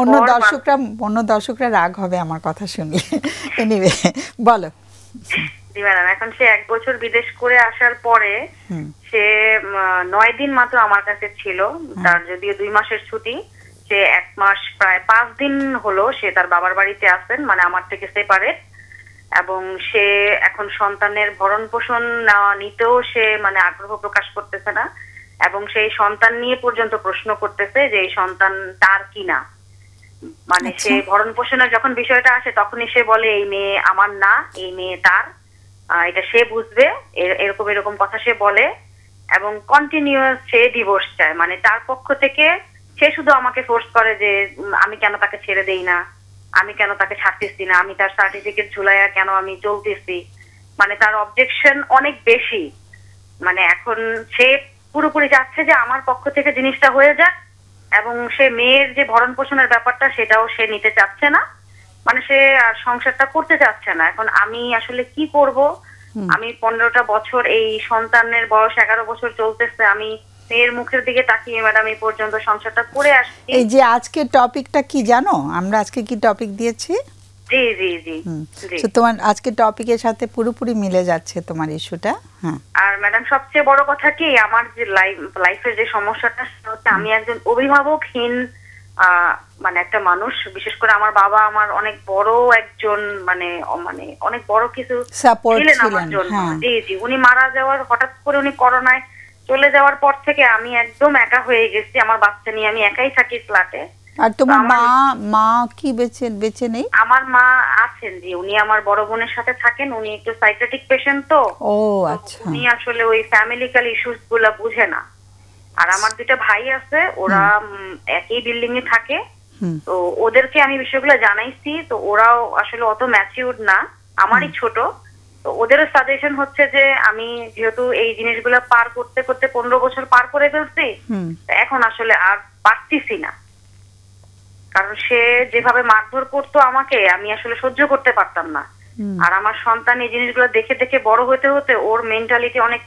অন্য দর্শকরা রাগ হবে আমার কথা শুনলে। এনিওয়ে বলো। জি ম্যাডাম, এখন সে 1 বছর বিদেশ করে আসার পরে সে 9 দিন মাত্র আমার কাছে ছিল। তার যদিও 2 মাসের ছুটি, সে 1 মাস প্রায় 5 দিন হলো সে তার বাবার বাড়িতে আছেন, মানে আমার থেকে সেপারেট। এবং সে এখন সন্তানের ভরণ পোষণ নিতেও সে মানে আগ্রহ প্রকাশ করতেছে না, এবং সেই সন্তান নিয়ে পর্যন্ত প্রশ্ন করতেছে যে এই সন্তান তার কিনা। মানে সে ভরণ পোষণের যখন বিষয়টা আসে তখনই সে বলে এই মেয়ে আমার না, এই মেয়ে তার, এটা সে বুঝবে, এরকম কথা সে বলে। এবং কন্টিনিউয়াস সে ডিভোর্স চায়। মানে তার পক্ষ থেকে সে শুধু আমাকে ফোর্স করে যে আমি কেন তাকে ছেড়ে দেই না, আমি কেন তাকে ছাড়তেছি না, আমি তার সার্টিফিকেট ঝুলাইয়া কেন আমি চলতেছি। মানে তার অবজেকশন অনেক বেশি। মানে এখন সে পুরোপুরি চাচ্ছে যে আমার পক্ষ থেকে জিনিসটা হয়ে যাক, এবং সে মেয়ের যে ভরণ পোষণের ব্যাপারটা সেটাও সে নিতে চাচ্ছে না, মানে সে আর সংসারটা করতে চাচ্ছে না। এখন আমি আসলে কি করব? আমি 15টা বছর, এই সন্তানের বয়স 11 বছর চলতেছে, আমি মেয়ের মুখের দিকে তাকিয়ে ম্যাডাম এই পর্যন্ত সংসারটা করে আসছি। এই যে আজকে টপিকটা কি জানো, আমরা আজকে কি টপিক দিয়েছি? জি জি জি, তোমার আজকে টপিকের সাথে পুরোপুরি মিলে যাচ্ছে তোমার ইস্যুটা। হ্যাঁ, আর ম্যাডাম সবচেয়ে বড় কথা কি, আমার যে লাইফের যে সমস্যাটা হচ্ছে, আমি একজন অভিভাবকহীন মানে একটা মানুষ। বিশেষ করে আমার বাবা আমার অনেক বড় একজন মানে অনেক বড় কিছু ছিলেন আমার জন্য। জি জি, উনি মারা যাওয়ার হঠাৎ করে, উনি করোনায় চলে যাওয়ার পর থেকে আমি একদম একা হয়ে গেছি। আমার বাচ্চা নিয়ে আমি একাই থাকি ফ্ল্যাটে। আর তোমার মা কি বেঁচে নেই? আমার মা আছেন, জি। উনি আমার বড় বোনের সাথে থাকেন, উনি একটু সাইকিয়াট্রিক পেশেন্ট। তো ও আচ্ছা, উনি আসলে ওই ফ্যামিলিক্যাল ইস্যুস গুলা বুঝে না। আর আমার 2টা ভাই আছে, ওরা একই বিল্ডিং এ থাকে। তো ওদেরকে আমি বিষয়গুলো জানাইছি, তো ওরাও আসলে অত ম্যাচিউরড না, আমারই ছোট। তো ওদেরও সাজেশন হচ্ছে যে আমি যেহেতু এই জিনিসগুলো পার করতে করতে 15 বছর পার করে ফেলছি, এখন আসলে আর পারতেছি না। কারণ সে যেভাবে মারধর করতো আমাকে, আমি আসলে সহ্য করতে পারতাম না। আর আমার সন্তান এই জিনিসগুলো দেখে দেখে বড় হতে হতে ওর মেন্টালিটি অনেক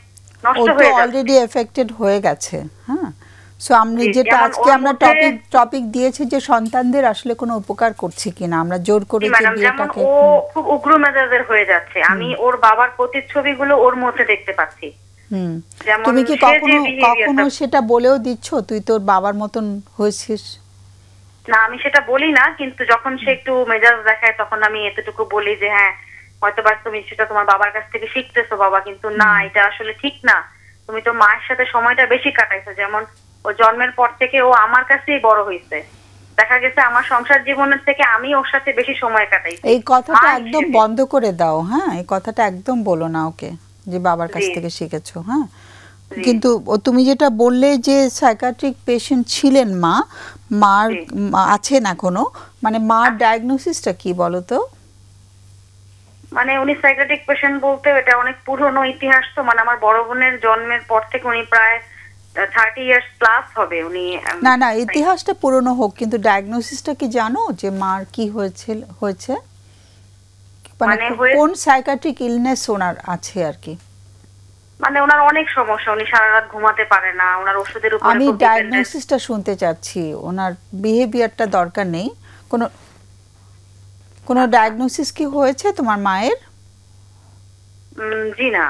নষ্ট হয়ে যাচ্ছে, অলরেডি এফেক্টেড হয়ে গেছে। হ্যাঁ, সো আমরা যেটা আজকে আমরা টপিক দিয়েছি যে সন্তানদের আসলে কোনো উপকার করছে কিনা, আমরা জোর করে যে বিয়েটাকে, ও খুব উগ্র মেজাজের হয়ে যাচ্ছে। আমি ওর বাবার প্রতিচ্ছবিগুলো ওর মধ্যে দেখতে পাচ্ছি। তুমি কি কখনো সেটা বলেও দিচ্ছ তুই তোর বাবার মতন হয়েছিস? না, আমি সেটা বলি না, কিন্তু যখন সে একটু মেজাজ দেখায় তখন আমি এতটুকু বলি যে হ্যাঁ হয়তো বা তুমি সেটা তোমার বাবার কাছ থেকে শিখতেছো বাবা, কিন্তু না এটা আসলে ঠিক না, তুমি তো মায়ের সাথে সময়টা বেশি কাটাইছো। যেমন ও জন্মের পর থেকে ও আমার কাছেই বড় হয়েছে, দেখা গেছে আমার সংসার জীবনের থেকে আমি ওর সাথে বেশি সময় কাটাইছি। এই কথাটা একদম বন্ধ করে দাও। হ্যাঁ, এই কথাটা একদম বলো না ওকে যে বাবার কাছ থেকে শিখেছো। হ্যাঁ, কিন্তু তুমি যেটা বললে যে সাইকিয়াট্রিক পেশেন্ট ছিলেন মার আছেন এখনো, মানে মার ডায়াগনোসিসটা কি বলো তো? মানে উনি সাইকিয়াট্রিক পেশেন্ট বলতে এটা অনেক পুরনো ইতিহাস, তো মানে আমার বড় বোনের জন্মের পর থেকে উনি প্রায় 30 ইয়ার্স প্লাস হবে উনি। না ইতিহাসটা পুরনো হোক, কিন্তু ডায়াগনোসিসটা কি জানো যে মার কি হয়েছে? মানে কোন সাইকিয়াট্রিক ইলনেস ওনার আছে আর কি? মানে ওনার অনেক সমস্যা, উনি সারা রাত ঘুমাতে পারে না, ওনার ওষুধের উপর। আমি ডায়াগনোসিসটা শুনতে চাচ্ছি, ওনার বিহেভিয়ারটা দরকার নেই। কোনো ডায়াগনোসিস কি হয়েছে তোমার মায়ের? জি না।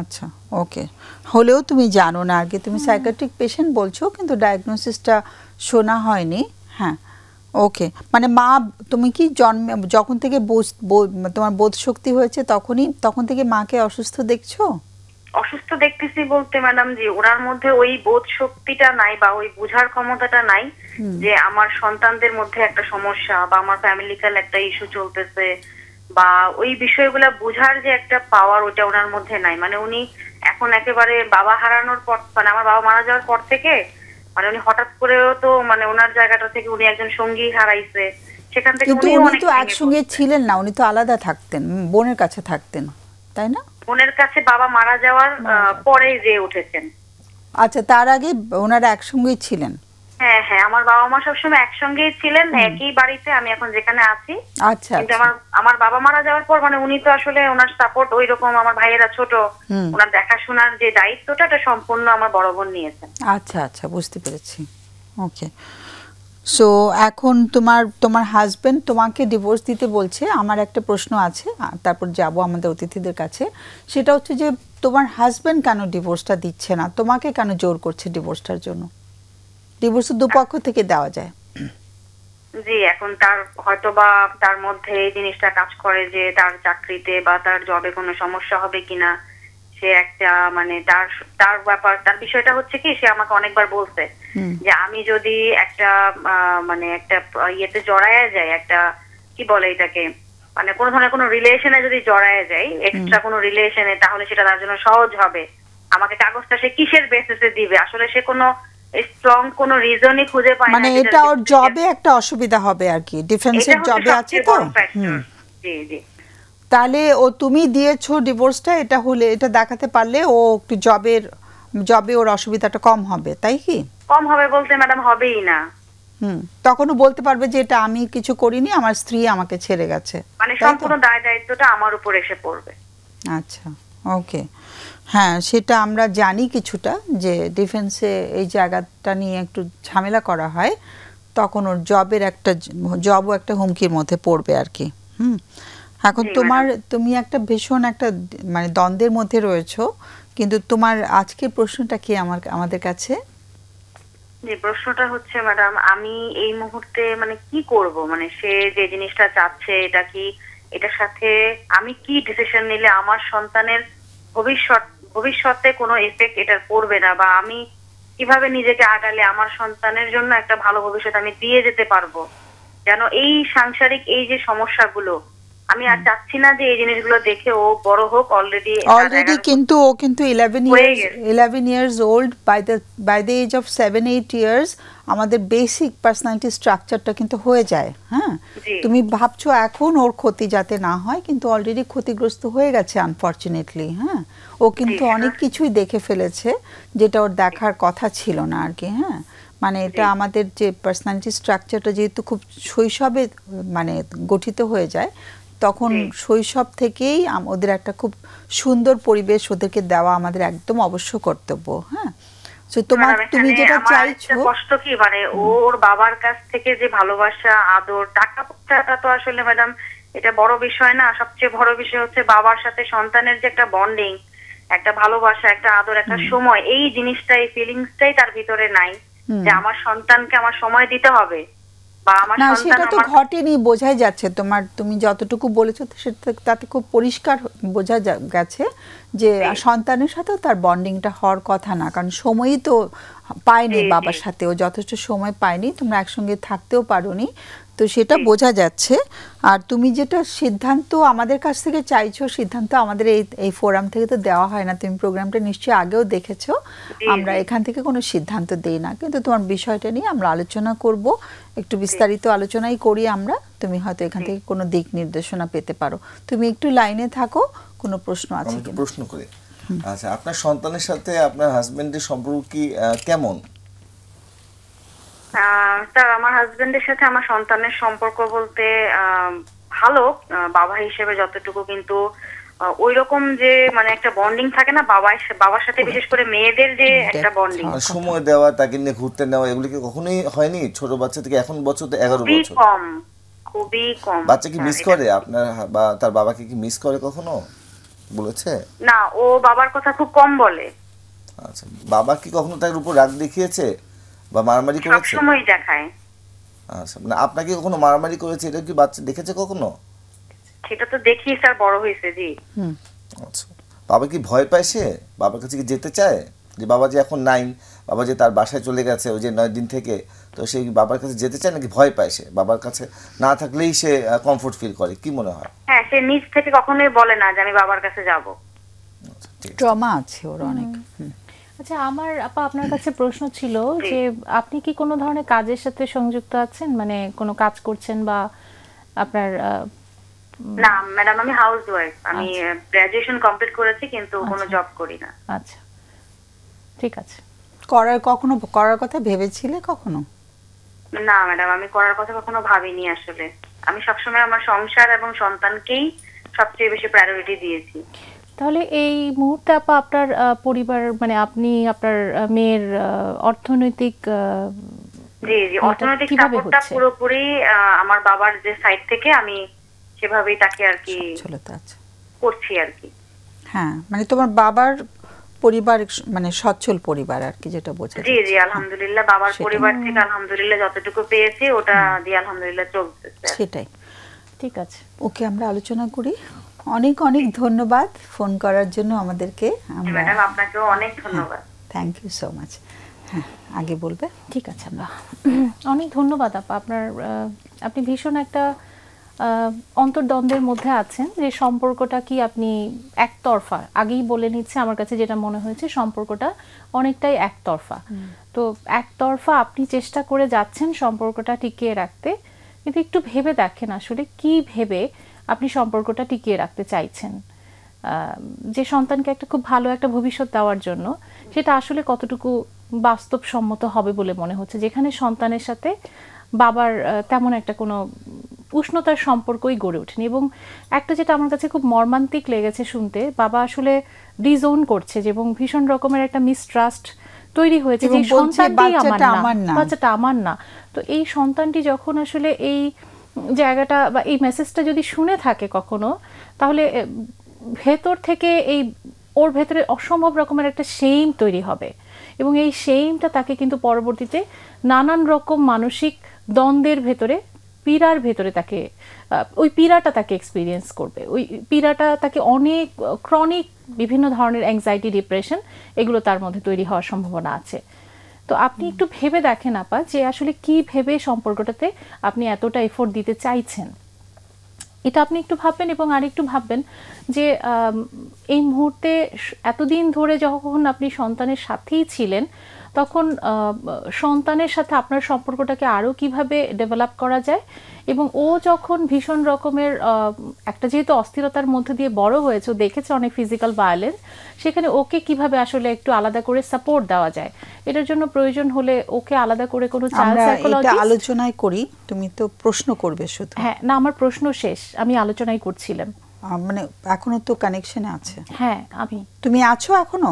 আচ্ছা, ওকে। হলেও তুমি জানো না আর কি, তুমি সাইকিয়াট্রিক পেশেন্ট বলছো কিন্তু ডায়াগনোসিসটা শোনা হয়নি। হ্যাঁ, ওকে। মানে মা, তুমি কি যখন থেকে তোমার বোধ শক্তি হয়েছে তখন থেকে মাকে অসুস্থ দেখছো? অসুস্থ দেখতেছি বলতে ম্যাডাম জি, ওনার মধ্যে ওই বোধ শক্তিটা নাই বা ওই বুঝার ক্ষমতাটা নাই যে আমার সন্তানদের মধ্যে একটা সমস্যা বা আমার ফ্যামিলিক্যাল একটা ইস্যু চলতেছে, বা ওই বিষয়গুলো বুঝার যে একটা পাওয়ার ওটা ওনার মধ্যে নাই। মানে উনি এখন একেবারে বাবা হারানোর পর, মানে আমার বাবা মারা যাওয়ার পর থেকে মানে উনি হঠাৎ করেও তো মানে ওনার জায়গাটা থেকে উনি একজন সঙ্গী হারাইছে, সেখান থেকে উনি তো একসঙ্গে ছিলেন না, উনি তো আলাদা থাকতেন, বোনের কাছে থাকতেন, তাই না? বোনের কাছে বাবা মারা যাওয়ার পরে যে উঠেছেন। আচ্ছা, তার আগে ওনারা একসঙ্গেই ছিলেন? হ্যাঁ হ্যাঁ, আমার বাবা মা সবসময় একসঙ্গেই ছিলেন, একই বাড়িতে আমি এখন যেখানে আছি। আচ্ছা, কিন্তু আমার বাবা মারা যাওয়ার পর মানে উনি তো আসলে ওনার সাপোর্ট ওই রকম, আমার ভাইয়েরা ছোট, ওনার দেখাশোনার যে দায়িত্বটা এটা সম্পূর্ণ আমার বড় বোন নিয়েছেন। আচ্ছা আচ্ছা, বুঝতে পেরেছি। ওকে, সো এখন তোমার হাজবেন্ড তোমাকে ডিভোর্স দিতে বলছে। আমার একটা প্রশ্ন আছে, তারপর যাব আমাদের অতিথিদের কাছে। সেটা হচ্ছে যে তোমার হাজবেন্ড কেন ডিভোর্সটা দিচ্ছে না, তোমাকে কেন জোর করছে ডিভোর্সটার জন্য? ডিভোর্স দুপক্ষ থেকে দেওয়া যায়। জি, এখন তার হয়তোবা তার মধ্যে এই জিনিসটা কাজ করে যে তার চাকরিতে বা তার জবে কোনো সমস্যা হবে কিনা। সে একটা মানে তার ব্যাপার, তার বিষয়টা হচ্ছে কি, সে আমাকে অনেকবার বলছে যে আমি যদি একটা মানে একটা ইয়েতে জড়ায় যাই, একটা কি বলে এটাকে, মানে কোনো ধরনের কোনো রিলেশনে যদি জড়ায় যাই, এক্সট্রা কোনো রিলেশনে, তাহলে সেটা তার জন্য সহজ হবে। আমাকে কাগজটা সে কিসের বেসিসে দিবে? আসলে সে কোনো স্ট্রং কোনো রিজনই খুঁজে পায় না। মানে এটা ওর জবে একটা অসুবিধা হবে আর কি, ডিফেন্সের জবে আছে তো। জি জি। তাহলে তুমি দিয়েছো ডিভোর্সটা, এটা দেখাতে পারলে ও একটু জবে ওর অসুবিধাটা কম হবে, তাই কি? কম হবে বলতে ম্যাডাম হবেই না। তখনও বলতে পারবে যে এটা আমি কিছু করিনি, আমার স্ত্রী আমাকে ছেড়ে গেছে, মানে সম্পূর্ণ দায়িত্বটা আমার উপর এসে পড়বে। আচ্ছা, ওকে। হ্যাঁ, সেটা আমরা জানি কিছুটা, যে ডিফেন্সে এই জায়গাটা নিয়ে একটু ঝামেলা করা হয়, তখন ওর জবও একটা হুমকির মধ্যে পড়বে আর কি। এখন তুমি একটা ভীষণ একটা মানে দ্বন্দ্বের মধ্যে রয়েছো, কিন্তু তোমার আজকের প্রশ্নটা কি আমাদের কাছে? যে প্রশ্নটা হচ্ছে ম্যাডাম, আমি এই মুহূর্তে মানে কি করব, মানে সে যে জিনিসটা চাচ্ছে এটার সাথে আমি কি ডিসিশন নিলে আমার সন্তানের ভবিষ্যতে কোনো এফেক্ট এটা পড়বে না, বা আমি কিভাবে নিজেকে আগালে আমার সন্তানের জন্য একটা ভালো ভবিষ্যৎ আমি দিয়ে যেতে পারবো, যেন এই সাংসারিক এই যে সমস্যাগুলো, আমি আর চাচ্ছি না যে এই জিনিসগুলো দেখে ও বড় হোক। অলরেডি কিন্তু ও কিন্তু 11 years old, by the age of 7-8 years আমাদের বেসিক পার্সোনালিটি স্ট্রাকচারটা কিন্তু হয়ে যায়। হ্যাঁ, তুমি ভাবছো এখন ওর ক্ষতি যাতে না হয়, কিন্তু অলরেডি ক্ষতিগ্রস্ত হয়ে গেছে আনফরচুনেটলি। হ্যাঁ, ও কিন্তু অনেক কিছুই দেখে ফেলেছে যেটা ওর দেখার কথা ছিল না আর কি। হ্যাঁ, মানে এটা আমাদের যে পার্সোনালিটি স্ট্রাকচারটা যেহেতু খুব শৈশবে মানে গঠিত হয়ে যায়, তখন শৈশব থেকেই ওদের একটা খুব সুন্দর পরিবেশ ওদেরকে দেওয়া আমাদের একদম অবশ্য কর্তব্য। হ্যাঁ, তুমি যেটা চাইছো, কষ্ট কি মানে ওর বাবার কাছ থেকে যে ভালোবাসা, আদর, টাকা পয়সাটা তো আসলে ম্যাডাম এটা বড় বিষয় না। সবচেয়ে বড় বিষয় হচ্ছে বাবার সাথে সন্তানের যে একটা বন্ডিং, একটা ভালোবাসা, একটা আদর, একটা সময়, এই জিনিসটাই, ফিলিংসটাই তার ভিতরে নাই যে আমার সন্তানকে আমার সময় দিতে হবে বা আমার সন্তান। সেটা তো ঘটেনি, বোঝাই যাচ্ছে তোমার, তুমি যতটুকু বলেছো তাতে খুব পরিষ্কার বোঝা গেছে যে সন্তানের সাথেও তার বন্ডিংটা হওয়ার কথা না, কারণ সময়ই তো পায়নি বাবার সাথেও, যথেষ্ট সময় পায়নি, তোমরা একসঙ্গে থাকতেও পারোনি, তো সেটা বোঝা যাচ্ছে। আর তুমি যেটা সিদ্ধান্ত আমাদের কাছ থেকে চাইছো, সিদ্ধান্ত আমাদের এই ফোরাম থেকে তো দেওয়া হয় না, তুমি প্রোগ্রামটা নিশ্চয়ই আগেও দেখেছো, আমরা এখান থেকে কোনো সিদ্ধান্ত দেই না, কিন্তু তোমার বিষয়টা নিয়ে আমরা আলোচনা করব, একটু বিস্তারিত আলোচনাই করি আমরা, তুমি হয়তো এখান থেকে কোনো দিক নির্দেশনা পেতে পারো। তুমি একটু লাইনে থাকো, কোনো প্রশ্ন আছে কিনা? প্রশ্ন করে, আচ্ছা, আপনার সন্তানের সাথে আপনার হাজবেন্ডের সম্পর্ক কি কেমন? স্যার, আমার হাজবেন্ডের সাথে আমার সন্তানের সম্পর্ক বলতে ভালো, বাবা হিসেবে যতটুকু, কিন্তু ওই রকম যে মানে একটা বন্ডিং থাকে না বাবার সাথে, বিশেষ করে মেয়েদের যে একটা বন্ডিং, সময় দেওয়া, তাকে নিয়ে ঘুরতে নেওয়া, এগুলো কি কখনোই হয়নি? ছোট বাচ্চা থেকে এখন বছর তো 11 বছর, খুবই কম। বাচ্চা কি মিস করে আপনার বা তার বাবাকে কি মিস করে কখনো বলেছে? না, ও বাবার কথা খুব কম বলে। আচ্ছা, বাবা কি কখনো তার উপর রাগ দেখিয়েছে বা মারামারি করেছে? সবসময় দেখায়। আচ্ছা, মানে আপনাকে কখনো মারামারি করেছে, এটা কি বাচ্চা দেখেছে কখনো? সেটা তো দেখি স্যার, বড় হয়েছে। জি। আচ্ছা, বাবা কি ভয় পায়? সে বাবার কাছে কি যেতে চায়? যে বাবা যে এখন নাই, বাবা যে তার বাসায় চলে গেছে ওই যে 9 দিন থেকে, তো সেই বাবার কাছে যেতে চায় নাকি ভয় পায়? সে বাবার কাছে না থাকলেই সে কমফোর্ট ফিল করে, কি মনে হয়? হ্যাঁ, সে নিজ থেকে কখনোই বলে না যে আমি বাবার কাছে যাব। ট্রমা আছে ওর অনেক। আচ্ছা, আমার আপা আপনার কাছে প্রশ্ন ছিল যে আপনি কি কোনো ধরনের কাজের সাথে সংযুক্ত আছেন, মানে কোনো কাজ করছেন বা আপনার? না ম্যাডাম, আমি হাউসওয়াইফ, আমি গ্র্যাজুয়েশন কমপ্লিট করেছি কিন্তু কোনো জব করি না। আচ্ছা, ঠিক আছে। কখনো করার কথা ভেবেছিলে কখনো? না ম্যাডাম, আমি করার কথা কখনো ভাবিনি আসলে। আমি সবসময় আমার সংসার এবং সন্তানকেই সবচেয়ে বেশি প্রায়োরিটি দিয়েছি। তাহলে এই মুহূর্তে আপা আপনার পরিবার, মানে আপনি আপনার মেয়ের অর্থনৈতিক, জি জি, অর্থনৈতিক সাপোর্টটা পুরোপুরি আমার বাবার যে সাইড থেকে আমি সেভাবেই তাকে আর কি করছি আর কি। হ্যাঁ, মানে তোমার বাবার পরিবার মানে সচ্ছল পরিবার আর কি, যেটা বোঝা যাচ্ছে। জি জি, আলহামদুলিল্লাহ বাবার পরিবার থেকে আলহামদুলিল্লাহ যতটুকু পেয়েছি ওটা দিয়ে আলহামদুলিল্লাহ চলছে। সেটাই, ঠিক আছে। ওকে, আমরা আলোচনা করি। অনেক অনেক ধন্যবাদ ফোন করার জন্য আমাদেরকে। ম্যাডাম, আপনাকেও অনেক ধন্যবাদ। Thank you so much. হ্যাঁ, আগে বলবে? ঠিক আছে আপা, অনেক ধন্যবাদ আপা। আপনি ভীষণ একটা অন্তর্দ্বন্দ্বের মধ্যে আছেন যে সম্পর্কটা কি আপনি একতরফা, আগেই বলে নিচ্ছে, আমার কাছে যেটা মনে হয়েছে সম্পর্কটা অনেকটাই একতরফা। তো একতরফা আপনি চেষ্টা করে যাচ্ছেন সম্পর্কটা টিকিয়ে রাখতে, কিন্তু একটু ভেবে দেখেন আসলে কি ভেবে আপনি সম্পর্কটা টিকিয়ে রাখতে চাইছেন। যে সন্তানকে একটা খুব ভালো একটা ভবিষ্যৎ দেওয়ার জন্য সেটা আসলে কতটুকু বাস্তবসম্মত হবে বলে মনে হচ্ছে, যেখানে সন্তানের সাথে বাবার তেমন একটা কোনো উষ্ণতার সম্পর্কই গড়ে ওঠেনি। এবং একটা যেটা আমার কাছে খুব মর্মান্তিক লেগেছে শুনতে, বাবা আসলে ডিজোন করছে এবং ভীষণ রকমের একটা মিসট্রাস্ট তৈরি হয়েছে যে সন্তানটি বাচ্চাটা আমার না। তো এই সন্তানটি যখন আসলে এই জায়গাটা বা এই মেসেজটা যদি শুনে থাকে কখনো, তাহলে ভেতর থেকে ওর ভেতরে অসম্ভব রকমের একটা শেম তৈরি হবে এবং এই শেমটা তাকে কিন্তু পরবর্তীতে নানান রকম মানসিক দ্বন্দ্বের ভেতরে, পীড়ার ভেতরে তাকে, ওই পীড়াটা তাকে এক্সপিরিয়েন্স করবে। ওই পীড়াটা তাকে অনেক ক্রনিক বিভিন্ন ধরনের অ্যাংজাইটি, ডিপ্রেশন, এগুলো তার মধ্যে তৈরি হওয়ার সম্ভাবনা আছে। তো আপনি একটু ভেবে দেখেন আপা যে আসলে কি ভেবে সম্পর্কটাতে আপনি এতটা এফোর্ট দিতে চাইছেন, এটা আপনি একটু ভাববেন। এবং আরেকটু ভাববেন যে এই মুহূর্তে এতদিন ধরে যখন আপনি সন্তানের সাথেই ছিলেন, তখন সন্তানের সাথে আপনার সম্পর্কটাকে আরও কিভাবে ডেভেলপ করা যায়, এবং ও যখন ভীষণ রকমের একটা যেহেতু অস্থিরতার মধ্যে দিয়ে বড় হয়েছে, ও দেখেছে অনেক ফিজিক্যাল ভায়োলেন্স, সেখানে ওকে কিভাবে আসলে একটু আলাদা করে সাপোর্ট দেওয়া যায়, এটার জন্য প্রয়োজন হলে ওকে আলাদা করে কোনো চাইল্ড সাইকোলজিস্ট। আমরা আলোচনায় করি, তুমি তো প্রশ্ন করবে শুধু। হ্যাঁ, না আমার প্রশ্ন শেষ, আমি আলোচনায় করছিলাম। মানে এখনো তো কানেকশনে আছে? হ্যাঁ, তুমি আছো এখনো?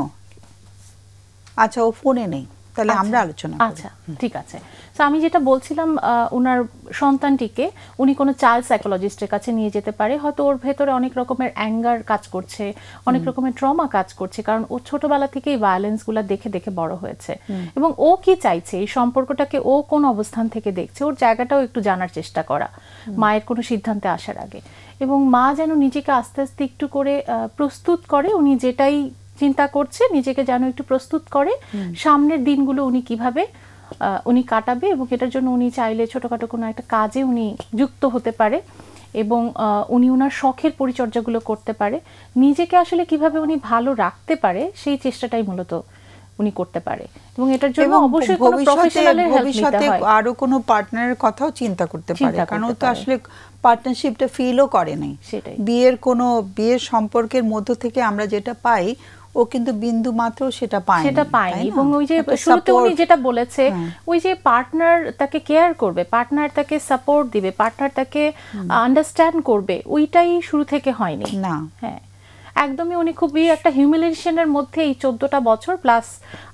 আচ্ছা, ও ফোনে নেই, তাহলে আমরা আলোচনা করি। আচ্ছা, ঠিক আছে। তো আমি যেটা বলছিলাম, ওনার সন্তানটিকে উনি কোনো চাইল্ড সাইকোলজিস্টের কাছে নিয়ে যেতে পারে। হয়তো ওর ভেতরে অনেক রকমের অ্যাঙ্গার কাজ করছে, অনেক রকমের ট্রমা কাজ করছে, কারণ ও ছোটবেলা থেকেই ভায়োলেন্সগুলো দেখে দেখে বড় হয়েছে। এবং ও কি চাইছে, এই সম্পর্কটাকে ও কোন অবস্থান থেকে দেখছে, ওর জায়গাটাও একটু জানার চেষ্টা করা মায়ের কোনো সিদ্ধান্তে আসার আগে। এবং মা যেন নিজেকে আস্তে আস্তে একটু করে প্রস্তুত করে, উনি যেটাই চিন্তা করছে নিজেকে যেন একটু প্রস্তুত করে সামনের দিনগুলো উনি কিভাবে উনি কাটাবে। এবং এটার জন্য উনি চাইলে ছোটখাটো কোনো একটা কাজে উনি যুক্ত হতে পারে, এবং উনি ওনার শখের পরিচর্যাগুলো করতে পারে। নিজেকে আসলে কিভাবে উনি ভালো রাখতে পারে সেই চেষ্টাটাই মূলত উনি করতে পারে। এবং এটার জন্য অবশ্যই কোনো প্রফেশনালের হেল্প নিতে হয়। আরো কোনো পার্টনারের কথাও চিন্তা করতে পারে, কারণ ও তো আসলে পার্টনারশিপটা ফিলও করে নাই। বিয়ের সম্পর্কের মধ্য থেকে আমরা যেটা পাই, ও কিন্তু বিন্দু মাত্র সেটা পায়নি। এবং ওই যে শুরুতে উনি যেটা বলেছে, ওই যে পার্টনার তাকে কেয়ার করবে, পার্টনার তাকে সাপোর্ট দিবে, পার্টনার তাকে আন্ডারস্ট্যান্ড করবে, ওইটাই শুরু থেকে হয়নি না। হ্যাঁ, একদমই উনি খুবই একটা হিউমিলিয়েশনের মধ্যে এই 14টা বছর প্লাস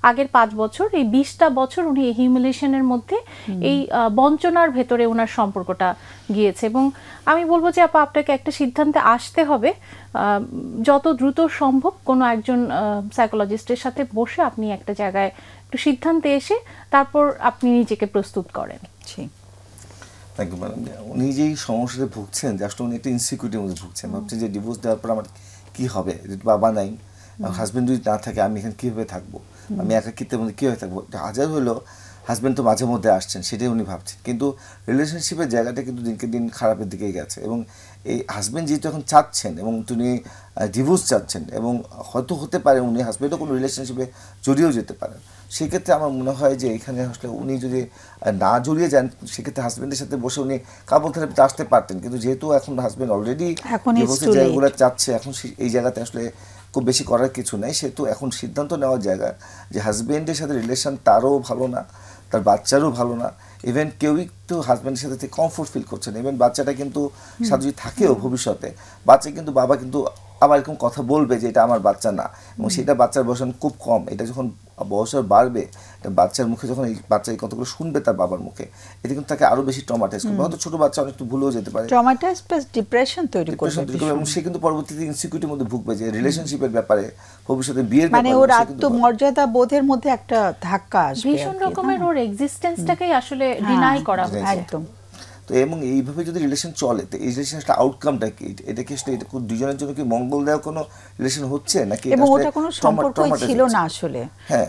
আগের 5 বছর, এই 20টা বছর উনি এই হিউমিলিয়েশনের মধ্যে, এই বঞ্চনার ভেতরে ওনার সম্পর্কটা গিয়েছে। এবং আমি বলবো যে আপনাকে একটা সিদ্ধান্তে আসতে হবে, যত দ্রুত সম্ভব কোনো একজন সাইকোলজিস্টের সাথে বসে আপনি একটা জায়গায় একটু সিদ্ধান্তে এসে তারপর আপনি নিজেকে প্রস্তুত করেন। Thank you madam. উনি যেই সমস্যাটা ভুগছেন, যে আসলে উনি একটা ইনসিকিউরিটির মধ্যে ভুগছেন, ভাবছেন যে ডিভোর্স দেওয়ার পর আমার কি হবে, বাবা নাই, হাজবেন্ড যদি না থাকে আমি এখানে কীভাবে থাকবো, আমি একাকিত্বের মধ্যে কীভাবে থাকবো। হাজার হলো হাজব্যান্ড তো মাঝে মধ্যে আসছেন, সেটাই উনি ভাবছেন, কিন্তু রিলেশনশিপের জায়গাটা কিন্তু দিনকে দিন খারাপের দিকেই গেছে। এবং এই হাজব্যান্ড যেহেতু এখন চাচ্ছেন এবং তিনি ডিভোর্স চাচ্ছেন, এবং হয়তো হতে পারে উনি হাজব্যান্ডও কোনো রিলেশনশিপে জড়িয়েও যেতে পারেন, সেক্ষেত্রে আমার মনে হয় যে এখানে আসলে উনি যদি না জড়িয়ে যান, সেক্ষেত্রে হাজব্যান্ডের সাথে বসে উনি কাপল থেরাপিতে আসতে পারতেন। কিন্তু যেহেতু এখন হাজব্যান্ড অলরেডি ডিভোর্সের জায়গাগুলো চাচ্ছে, এখন এই জায়গাতে আসলে খুব বেশি করার কিছু নেই। সেহেতু এখন সিদ্ধান্ত নেওয়ার জায়গা যে হাজব্যান্ডের সাথে রিলেশন তারও ভালো না, তার বাচ্চারও ভালো না, ইভেন কেউই তো হাজব্যান্ডের সাথে কমফোর্ট ফিল করছে না। ইভেন বাচ্চাটা কিন্তু সাথে যদি থাকেও ভবিষ্যতে, বাচ্চা কিন্তু বাবা কিন্তু আবার এরকম কথা বলবে যে এটা আমার বাচ্চা না, এবং সেটা বাচ্চার বয়স খুব কম। এটা যখন বয়স বাড়বে, বাচ্চার মুখে যখন এই বাচ্চা এই কথাগুলো শুনবে তার বাবার মুখে, এটা কিন্তু তাকে আরো বেশি ট্রমাটাইজ করবে। হয়তো ছোট বাচ্চা অনেক ভুলেও যেতে পারে, ট্রমাটাইজ প্লাস ডিপ্রেশন তৈরি করবে, এবং সে কিন্তু পরবর্তীতে ইনসিকিউরিটির মধ্যে ভুগবে যে রিলেশনশিপের ব্যাপারে, ভবিষ্যতে বিয়ের ব্যাপারে, মানে ওর আত্মমর্যাদা বোধের মধ্যে একটা ধাক্কা আসবে, ভীষণ রকমের ওর এক্সিস্টেন্সটাকেই আসলে ডিনাই করা হয় একদম। তো এবং এইভাবে যদি রিলেশন চলে, তো এই রিলেশনটা আউটকামটা কি, এটা কি আসলে দুজনের জন্য কি মঙ্গলদায়ক কোনো রিলেশন হচ্ছে নাকি? এবং ওটা কোনো সম্পর্কই ছিল না আসলে।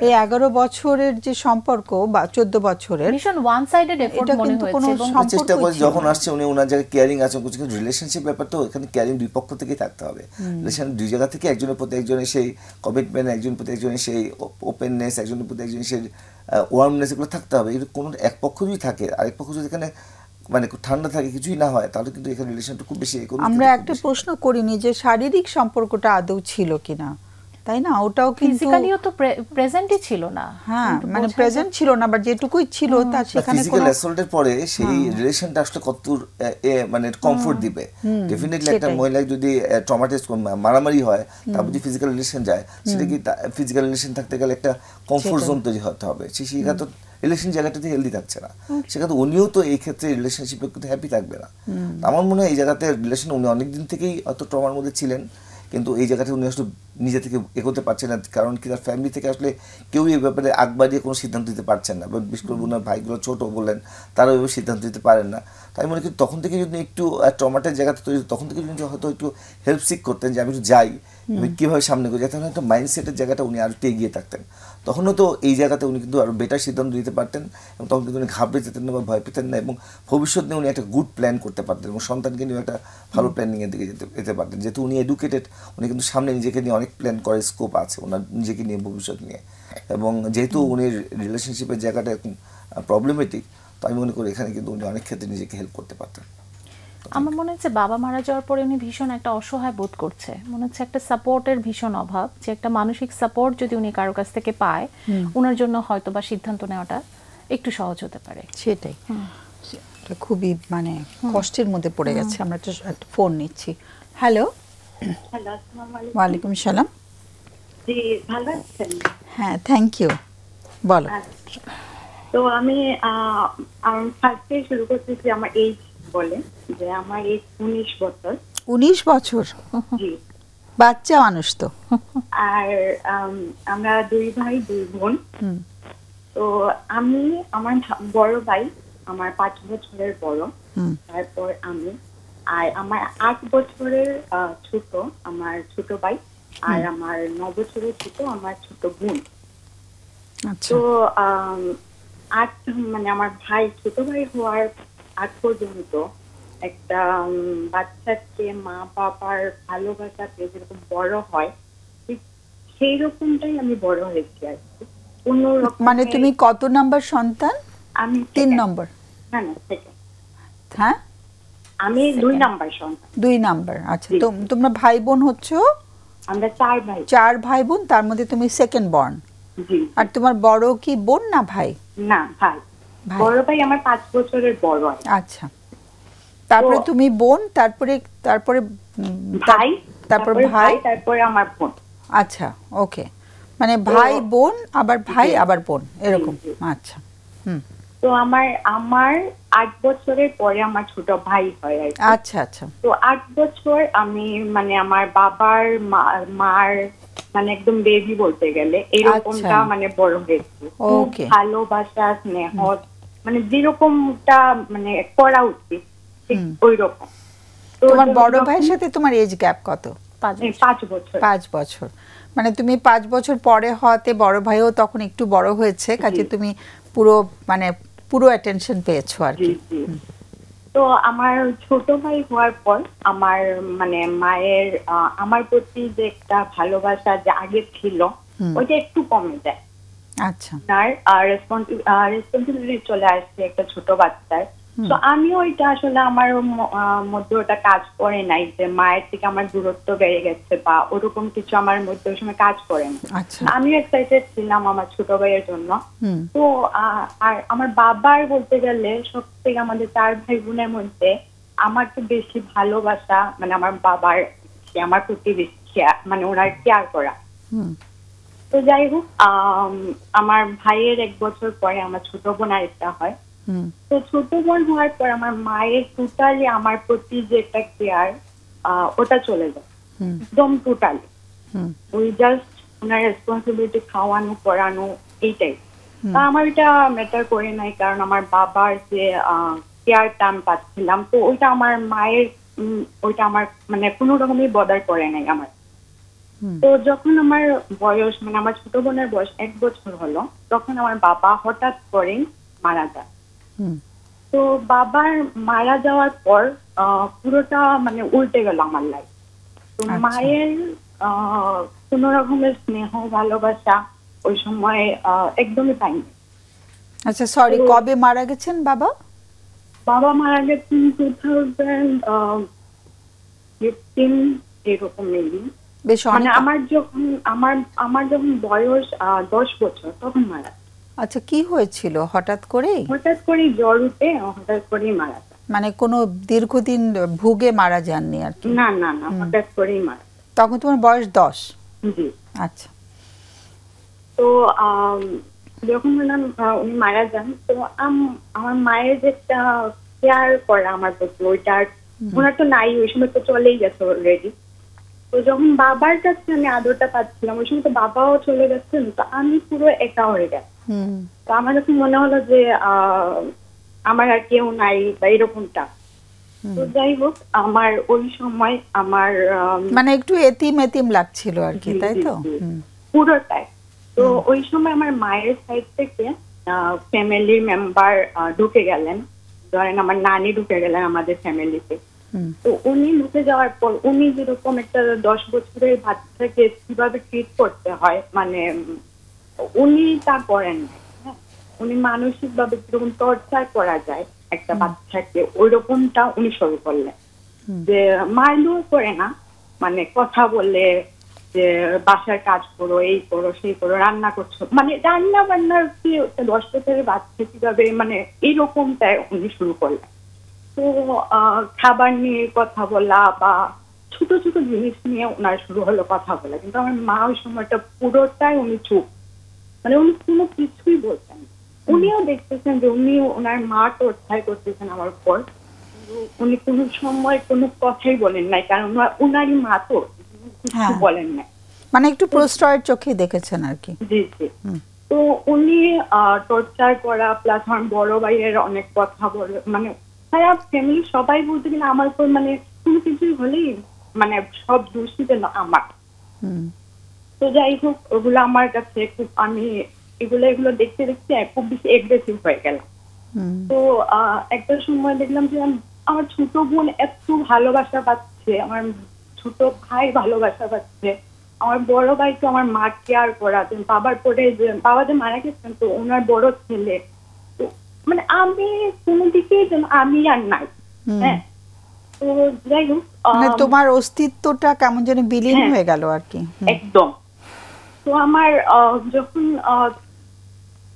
এই 11 বছরের যে সম্পর্ক বা 14 বছরের ভীষণ ওয়ান সাইডেড এফোর্ট মনে হয়েছে। এবং চেষ্টা করে যখন আসছে উনি ওনার জায়গায় কেয়ারিং আছে, কিন্তু রিলেশনশিপ ব্যাপার তো এখানে কেয়ারিং দুই পক্ষ থেকেই থাকতে হবে। রিলেশন দুই জায়গা থেকে, একজনের প্রতি একজনের সেই কমিটমেন্ট, একজনের প্রতি একজনের সেই ওপেননেস, একজনের প্রতি একজনের সেই ওয়ার্মনেস, এগুলো থাকতে হবে। এগুলো কোনো এক পক্ষ যদি থাকে, আরেক পক্ষ যদি এখানে মানে ঠান্ডা থাকে, কিছুই না হয়, তাহলে কিন্তু এখানে রিলেশনটা খুব বেশি। আমরা একটা প্রশ্ন করিনি যে শারীরিক সম্পর্কটা আদৌ ছিল কিনা, তাই না? ওটাও কিন্তু ফিজিক্যালিও তো প্রেজেন্টই ছিল না। হ্যাঁ, মানে প্রেজেন্ট ছিল না, বাট যেটুকুই ছিল তার সেখানে ফিজিক্যাল অ্যাসল্টের পরে সেই রিলেশনটা আসলে কতদূর মানে কমফোর্ট দিবে। ডেফিনেটলি একটা মহিলা যদি ট্রমাটাইজ মারামারি হয়, তারপর যদি ফিজিক্যাল রিলেশন যায়, সেটা কি ফিজিক্যাল রিলেশন থাকতে গেলে একটা কমফোর্ট জোন তৈরি হতে হবে, সেটা তো রিলেশন জায়গাটাতে হেলদি থাকছে না। সেখানে উনিও তো এই ক্ষেত্রে রিলেশনশিপে কিন্তু হ্যাপি থাকবে না। আমার মনে হয় এই জায়গাতে রিলেশন উনি অনেকদিন থেকেই হয়তো ট্রমার মধ্যে ছিলেন, কিন্তু এই জায়গাটা উনি আসলে নিজে থেকে এগোতে পারছেন না, কারণ কি তার ফ্যামিলি থেকে আসলে কেউই এই ব্যাপারে আগ বাড়িয়ে কোনো সিদ্ধান্ত দিতে পারছেন না। বিশেষ করে ওনার ভাইগুলো ছোট বললেন, তারাও এভাবে সিদ্ধান্ত দিতে পারেন না। তাই মনে করি তখন থেকে যদি একটু ট্রমাটার জায়গাতে তৈরি, তখন থেকে যদি হয়তো একটু হেল্প সিক করতেন যে আমি একটু যাই, কীভাবে সামনে করে যেতে একটা মাইন্ডসেটের জায়গাটা উনি আরও এগিয়ে থাকতেন। তখনও তো এই জায়গাতে উনি কিন্তু আরও বেটার সিদ্ধান্ত দিতে পারতেন এবং তখন কিন্তু উনি ঘাবড়ে যেতেন না বা ভয় পেতেন না, এবং ভবিষ্যৎ নিয়ে উনি একটা গুড প্ল্যান করতে পারতেন এবং সন্তানকে নিয়ে একটা ভালো প্ল্যানিংয়ের দিকে যেতে পারতেন। যেহেতু উনি এডুকেটেড, উনি কিন্তু সামনে নিজেকে নিয়ে অনেক প্ল্যান করার স্কোপ আছে ওনার নিজেকে নিয়ে, ভবিষ্যৎ নিয়ে। এবং যেহেতু উনি রিলেশনশিপের জায়গাটা এখন প্রবলেমেটিক, তো আমি মনে করি এখানে কিন্তু উনি অনেক ক্ষেত্রে নিজেকে হেল্প করতে পারতেন। আমার মনে হচ্ছে বাবা মারা যাওয়ার পরে উনি ভীষণ একটা অসহায় বোধ করছে, মনে হচ্ছে একটা সাপোর্টের ভীষণ অভাব, যে একটা মানসিক সাপোর্ট যদি উনি কারো কাছ থেকে পায় ওনার জন্য হয়তো বা সিদ্ধান্ত নেওয়াটা একটু সহজ হতে পারে। সেটাই, খুবই মানে কষ্টের মধ্যে পড়ে গেছে। আমরা একটা ফোন নিচ্ছি। হ্যালো। হ্যালো, আসসালামু আলাইকুম। ওয়ালাইকুম সালাম। জি, ভালো আছেন? হ্যাঁ, থ্যাংক ইউ। বলো। তো আমি ফার্স্টে শুরু করতেছি আমার এইজ বলে, যে আমার এইজ 19 বছর। 19 বছর? জি, বাচ্চা মানুষ তো। আর আমরা 2 ভাই 2 বোন। তো আমি, আমার বড় ভাই আমার 5 বছরের বড়, তারপর আমি, আর আমার 8 বছরের ছোট আমার ছোট ভাই, আর আমার 9 বছরের ছোট আমার ছোট বোন। তো মানে আমার ভাই, ছোট ভাই হওয়ার আগ পর্যন্ত একটা বাচ্চাকে মা বাবার ভালোবাসা পেয়ে যেরকম বড় হয়, সেই রকমটাই আমি বড় হয়েছি আর কি। মানে তুমি কত নাম্বার সন্তান? আমি 3 নম্বর। না না, সেকেন্ড। হ্যাঁ, আমি 2 নাম্বার সন্তান। 2 নাম্বার। আচ্ছা, তোমরা ভাই বোন হচ্ছে? আমরা 4 ভাই। 4 ভাই বোন, তার মধ্যে তুমি সেকেন্ড বর্ন। জি। আর তোমার বড় কি বোন না ভাই? না, ভাই। বড় ভাই আমার 5 বছরের বড়। আচ্ছা, তারপরে তুমি বোন, তারপরে ভাই, তারপর ভাই, তারপরে আমার বোন। আচ্ছা, ওকে, মানে ভাই বোন আবার ভাই আবার বোন এরকম। আচ্ছা। তো আমার 8 বছরের পরে আমার ছোট ভাই হয় আর কি। আচ্ছা আচ্ছা। তো 8 বছর আমি মানে আমার বাবার মার মানে একদম বেবি বলতে গেলে এরকমটা মানে বড় হয়েছে। খুব ভালোবাসা, স্নেহ, মানে যেরকমটা মানে করা উচিত ঠিক ওই রকম। তোমার বড় ভাইয়ের সাথে তোমার এজ গ্যাপ কত? 5 বছর। 5 বছর, মানে তুমি 5 বছর পরে হতে বড় ভাইও তখন একটু বড় হয়েছে, কাজে তুমি পুরো অ্যাটেনশন পেয়েছো আর কি। তো আমার ছোট ভাই হওয়ার পর আমার মানে মায়ের আমার প্রতি যে একটা ভালোবাসা যে আগে ছিল ওইটা একটু কমে যায়। আচ্ছা। আর রেসপন্সিবিলিটি চলে আসছে একটা ছোট বাচ্চার। তো আমি ওইটা আসলে আমার মধ্যে ওটা কাজ করে নাই যে মায়ের থেকে আমার দূরত্ব বেড়ে গেছে বা ওরকম কিছু আমার মধ্যে ওই সময় কাজ করে না। আমিও এক্সাইটেড ছিলাম আমার ছোট ভাইয়ের জন্য। তো আর আমার বাবার বলতে গেলে সব থেকে আমাদের 4 ভাই বোনের মধ্যে আমার তো বেশি ভালোবাসা মানে আমার বাবার আমার প্রতি বেশি মানে ওনার কেয়ার করা। তো যাই হোক, আমার ভাইয়ের 1 বছর পরে আমার ছোট বোন আরেকটা হয়। তো ছোট বোন হওয়ার পর আমার মায়ের টোটালি আমার প্রতি যে একটা কেয়ার ওটা চলে যায় একদম টোটালি। ওই জাস্ট ওনার রেসপন্সিবিলিটি খাওয়ানো পড়ানো এইটাই। তা আমার এটা ম্যাটার করে নাই, কারণ আমার বাবার যে কেয়ারটা আমি পাচ্ছিলাম, তো ওইটা আমার মায়ের ওইটা আমার মানে কোনো রকমই বদার করে নাই আমার। তো যখন আমার বয়স মানে আমার ছোট বোনের বয়স 1 বছর হলো, তখন আমার বাবা হঠাৎ করে মারা যায়। তো বাবার মারা যাওয়ার পর পুরোটা মানে উল্টে গেল আমার লাইফ। তো মায়ের কোন রকমের স্নেহ ভালোবাসা ওই সময় একদমই পাইনি। আচ্ছা, সরি, কবে মারা গেছেন বাবা? বাবা মারা গেছেন 2015 এরকম মেবি। মানে আমার যখন বয়স 10 বছর তখন মারা। আচ্ছা, কি হয়েছিল? হঠাৎ করেই জ্বর উঠে হঠাৎ করেই মারা যায়। মানে কোনো দীর্ঘদিন ভুগে মারা যাননি আর কি? না না না, হঠাৎ করেই মারা। তখন তোমার বয়স 10? জি। আচ্ছা। তো যখন উনি মারা যান, তো আমার মায়ের যেটা কেয়ার করা আমার প্রতি ওইটা ওনার তো নাই, ওই সময় তো চলেই গেছে অলরেডি। তো যখন বাবার কাছে আমি আদরটা পাচ্ছিলাম, ওই সময় তো বাবাও চলে গেছেন, তো আমি পুরো একা হয়ে গেছি। তো আমার যখন মনে হলো যে আমার আর কেউ নাই বা এরকমটা, তো যাই হোক আমার ওই সময় আমার মানে একটু এতিম এতিম লাগছিল আর কি, তাই তো? পুরোটাই। তো ওই সময় আমার মায়ের সাইড থেকে ফ্যামিলি মেম্বার ঢুকে গেলেন, ধরেন আমার নানি ঢুকে গেলেন আমাদের ফ্যামিলিতে। তো উনি ঢুকে যাওয়ার পর উনি যেরকম একটা 10 বছরের বাচ্চাকে কিভাবে ট্রিট করতে হয়, মানে উনি তা করেন না। উনি মানসিক ভাবে কিরকম টর্চার করা যায় একটা বাচ্চাকে, ওই রকমটা উনি শুরু করলেন। যে মারলেও করে না, মানে কথা বলে যে বাসার কাজ করো, এই করো, সেই করো, রান্না করছো, মানে রান্না বান্নার কি 10 বছরের বাচ্চা কিভাবে, মানে এইরকমটা উনি শুরু করলেন। তো খাবার নিয়ে কথা বলা বা ছোট ছোট জিনিস নিয়ে ওনার শুরু হলো কথা বলা। কিন্তু আমার মা ওই সময়টা পুরোটাই উনি চুপ, মানে উনি কোনো কিছুই বলতেন। উনিও দেখতেছেন যে উনি ওনার মা টর্চার করতেছেন আমার উপর, উনি কোনো সময় কোনো কথাই বলেন নাই, কারণ ওনারই মা তো কিছু বলেন নাই, মানে একটু প্রশ্রয়ের চোখে দেখেছেন আর কি। জি জি। তো উনি টর্চার করা প্লাস আমার বড় ভাইয়ের অনেক কথা বলে, মানে সারা ফ্যামিলি সবাই বলতে গেলে আমার উপর মানে কোনো কিছুই হলেই মানে সব দোষী যেন আমার। তো যাই হোক, ওগুলো আমার কাছে খুব, আমি এগুলো দেখতে দেখতে খুব বেশি এগ্রেসিভ হয়ে গেলাম। তো একটা সময় দেখলাম যে আমার ছোট বোন এত ভালোবাসা পাচ্ছে, আমার ছোট ভাই ভালোবাসা পাচ্ছে, আমার বড় ভাই তো আমার মা কেয়ার করা, বাবার পরে যে বাবা যে মারা গেছেন তো ওনার বড় ছেলে, তো মানে আমি কোনো দিকেই যেন আমি আর নাই। হ্যাঁ, তো যাই হোক তোমার অস্তিত্বটা কেমন যেন বিলীন হয়ে গেল আর কি। একদম। তো আমার যখন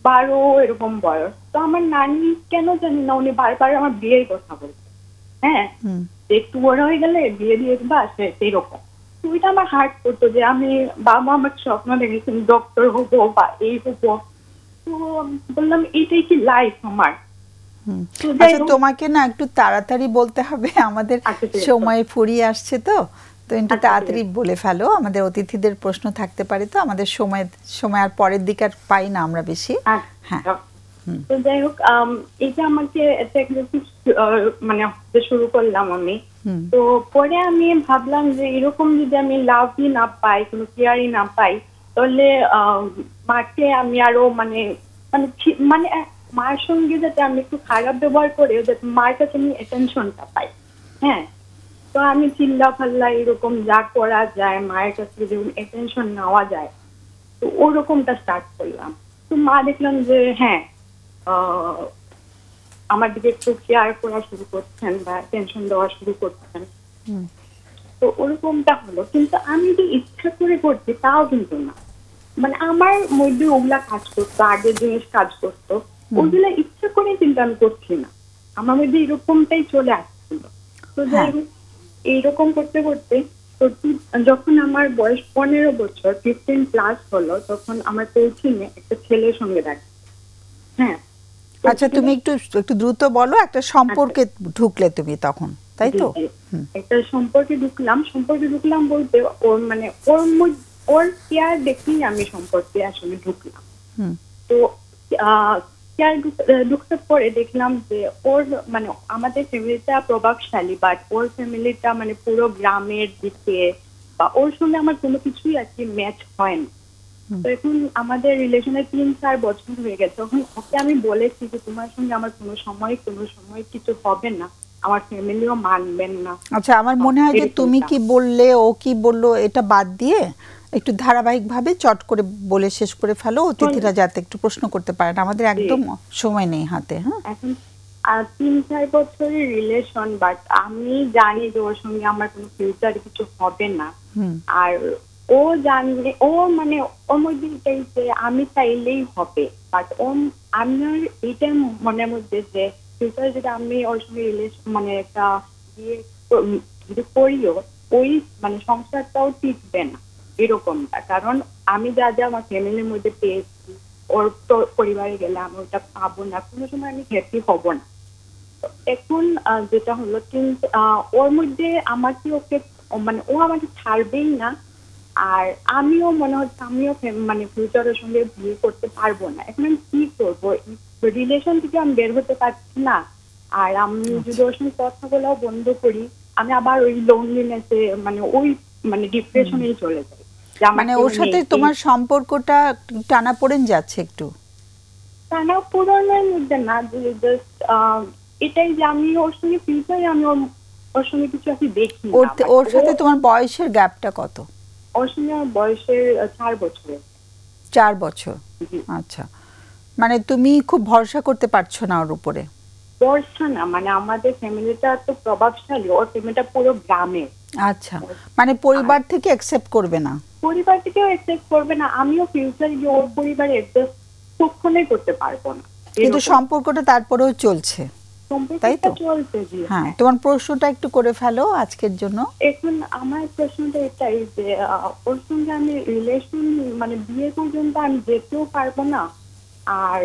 12 এরকম বয়স, তো আমার নানি কেন জানি না উনি বারবার আমার বিয়ের কথা বলছে। হ্যাঁ, একটু বড় হয়ে গেলে বিয়ে দিয়ে দিবা সেইরকম। তো ওইটা আমার হার্ট করতো যে আমি, বাবা আমার স্বপ্ন দেখেছেন ডক্টর হবো বা এই হবো, তো বললাম এটাই কি লাইফ আমার। আচ্ছা, তোমাকে না একটু তাড়াতাড়ি বলতে হবে, আমাদের সময় ফুরিয়ে আসছে, তো একটু তাড়াতাড়ি বলে ফেলো, আমাদের অতিথিদের প্রশ্ন থাকতে পারে, তো আমাদের সময় আর পরের দিকে আর পাই না আমরা বেশি। হ্যাঁ, তো যাই হোক, এটা আমাকে মানে শুরু করলাম আমি। তো পরে আমি ভাবলাম যে এরকম যদি আমি লাভই না পাই, কোনো কেয়ারই না পাই, তাহলে মাকে আমি আরো মানে মানে মানে মার সঙ্গে যাতে আমি একটু খারাপ ব্যবহার করে যাতে মার কাছে আমি অ্যাটেনশনটা পাই। হ্যাঁ, তো আমি চিল্লা ফাল্লা এরকম যা করা যায় মায়ের কাছে যেমন অ্যাটেনশন নেওয়া যায়, তো ওরকমটা স্টার্ট করলাম। তো মা দেখলাম যে হ্যাঁ আমার দিকে একটু কেয়ার করা শুরু করছেন বা টেনশন দেওয়া শুরু করছেন, তো ওরকমটা হলো। কিন্তু আমি যে ইচ্ছা করে করছি তাও কিন্তু না, মানে আমার মধ্যে ওগুলা কাজ করতো, আগের জিনিস কাজ করতো, ওগুলা ইচ্ছা করে কিন্তু আমি করছি না, আমার মধ্যে এরকমটাই চলে আসছিল। তো যাই হোক, এইরকম করতে করতে যখন আমার বয়স 15 বছর 15+ হলো, তখন আমার পৌঁছিনে একটা ছেলের সঙ্গে দেখা। হ্যাঁ, আচ্ছা তুমি একটু দ্রুত বলো, একটা সম্পর্কে ঢুকলে তুমি তখন, তাই তো? একটা সম্পর্কে ঢুকলাম বলতে ওর মানে ওর কেয়ার দেখেই আমি সম্পর্কে আসলে ঢুকলাম। তো কেয়ার ঢুকতে পরে দেখলাম যে ওর মানে আমাদের ফ্যামিলিটা প্রভাবশালী, বাট ওর ফ্যামিলিটা মানে পুরো গ্রামের দিকে, বা ওর সঙ্গে আমার কোনো কিছুই আর কি ম্যাচ হয় না। তো এখন আমাদের রিলেশনে 3-4 বছর হয়ে গেছে। তখন ওকে আমি বলেছি যে তোমার সঙ্গে আমার কোনো সময় কিছু হবে না, আমার ফ্যামিলিও মানবেন না। আচ্ছা, আমার মনে হয় যে তুমি কি বললে ও কি বললো এটা বাদ দিয়ে একটু ধারাবাহিকভাবে চট করে বলে শেষ করে ফেলো, অতিথিরা যাতে একটু প্রশ্ন করতে পারেন, আমাদের একদম সময় নেই হাতে। হ্যাঁ, এখন 3-4 বছরের রিলেশন, বাট আমি জানি যে ওর সঙ্গে আমার কোনো ফিউচার কিছু হবে না। আর ও জানলে ও মানে ওর মধ্যে এটাই যে আমি চাইলেই হবে, বাট আমার এইটাই মনের মধ্যে যে ফিউচার যদি আমি ওর সঙ্গে রিলেশন মানে একটা বিয়ে যদি করিও, ওই মানে সংসারটাও টিকবে না এরকমটা। কারণ আমি যা যা আমার ফ্যামিলির মধ্যে পেয়েছি, ওর তো পরিবারে গেলে আমি ওটা পাবো না, কোনো সময় আমি হ্যাপি হব না। এখন যেটা হলো, কিন্তু ওর মধ্যে আমাকে ওকে মানে ও আমাকে ছাড়বেই না, আর আমিও মনে হচ্ছে আমিও মানে ফিউচারের সঙ্গে বিয়ে করতে পারবো না। এখন আমি কি করবো, রিলেশন থেকে আমি বের হতে পারছি না, আর আমি যদি ওর সঙ্গে কথা বলাও বন্ধ করি, আমি আবার ওই লোনলিনেসে মানে ওই মানে ডিপ্রেশনেই চলে যাই। মানে ওর সাথে তোমার সম্পর্কটা টানাপোড়েন যাচ্ছে একটু? টানাপোড়েনের মধ্যে না, জাস্ট এটাই যে আমি ওর সঙ্গে ফিউচারে আমি ওর সঙ্গে কিছু আমি দেখি না। ওর সাথে তোমার বয়সের গ্যাপটা কত? ওর সঙ্গে আমার বয়সের 4 বছর। 4 বছর, আচ্ছা। মানে তুমি খুব ভরসা করতে পারছো না ওর উপরে? ভরসা না, মানে আমাদের ফ্যামিলিটা তো প্রভাবশালী, ওর ফ্যামিলিটা পুরো গ্রামে। আচ্ছা, মানে পরিবার থেকে অ্যাকসেপ্ট করবে না? পরিবার থেকেও অ্যাকসেপ্ট করবে না, আমিও ফিউচারে গিয়ে ওর পরিবারে অ্যাডজাস্ট কখনোই করতে পারবো না। কিন্তু সম্পর্কটা তারপরেও চলছে, তাই তো? চলছে, জি। হ্যাঁ, তোমার প্রশ্নটা একটু করে ফেলো আজকের জন্য। এখন আমার প্রশ্নটা এটাই যে ওর সঙ্গে আমি রিলেশন মানে বিয়ে পর্যন্ত আমি যেতেও পারবো না, আর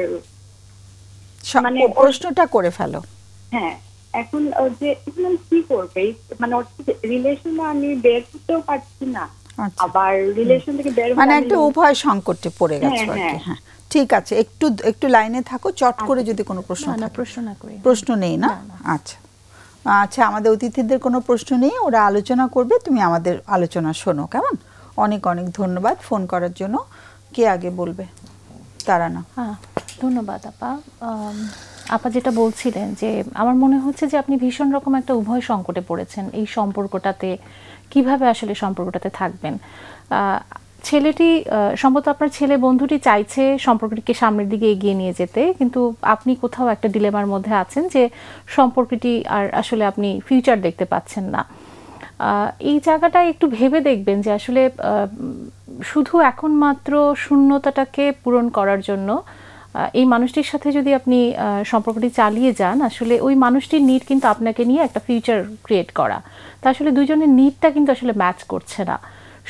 মানে প্রশ্নটা করে ফেলো। হ্যাঁ, এখন যে এখন আমি কি করবে, মানে ওর থেকে রিলেশনে আমি বের হতেও পারছি না, আবার রিলেশন থেকে বের মানে একটা উভয় সংকটে পড়ে গেছে আর কি। হ্যাঁ, ঠিক আছে, একটু লাইনে থাকো, চট করে যদি কোনো প্রশ্ন থাকে। প্রশ্ন নেই না? আচ্ছা আচ্ছা, আমাদের অতিথিদের কোনো প্রশ্ন নেই, ওরা আলোচনা করবে, তুমি আমাদের আলোচনা শোনো, কেমন? অনেক অনেক ধন্যবাদ ফোন করার জন্য। কে আগে বলবে? তারানা। হ্যাঁ, ধন্যবাদ আপা। আপা যেটা বলছিলেন যে আমার মনে হচ্ছে যে আপনি ভীষণ রকম একটা উভয় সংকটে পড়েছেন এই সম্পর্কটাতে, কিভাবে আসলে সম্পর্কটাতে থাকবেন। ছেলেটি সম্ভবত আপনার ছেলে বন্ধুটি চাইছে সম্পর্কটিকে সামনের দিকে এগিয়ে নিয়ে যেতে, কিন্তু আপনি কোথাও একটা ডিলেমার মধ্যে আছেন যে সম্পর্কটি আর আসলে আপনি ফিউচার দেখতে পাচ্ছেন না। এই জায়গাটা একটু ভেবে দেখবেন যে আসলে শুধু এখন মাত্র শূন্যতাটাকে পূরণ করার জন্য এই মানুষটির সাথে যদি আপনি সম্পর্কটি চালিয়ে যান, আসলে ওই মানুষটির নিড কিন্তু আপনাকে নিয়ে একটা ফিউচার ক্রিয়েট করা, তা আসলে দুজনের নিডটা কিন্তু আসলে ম্যাচ করছে না।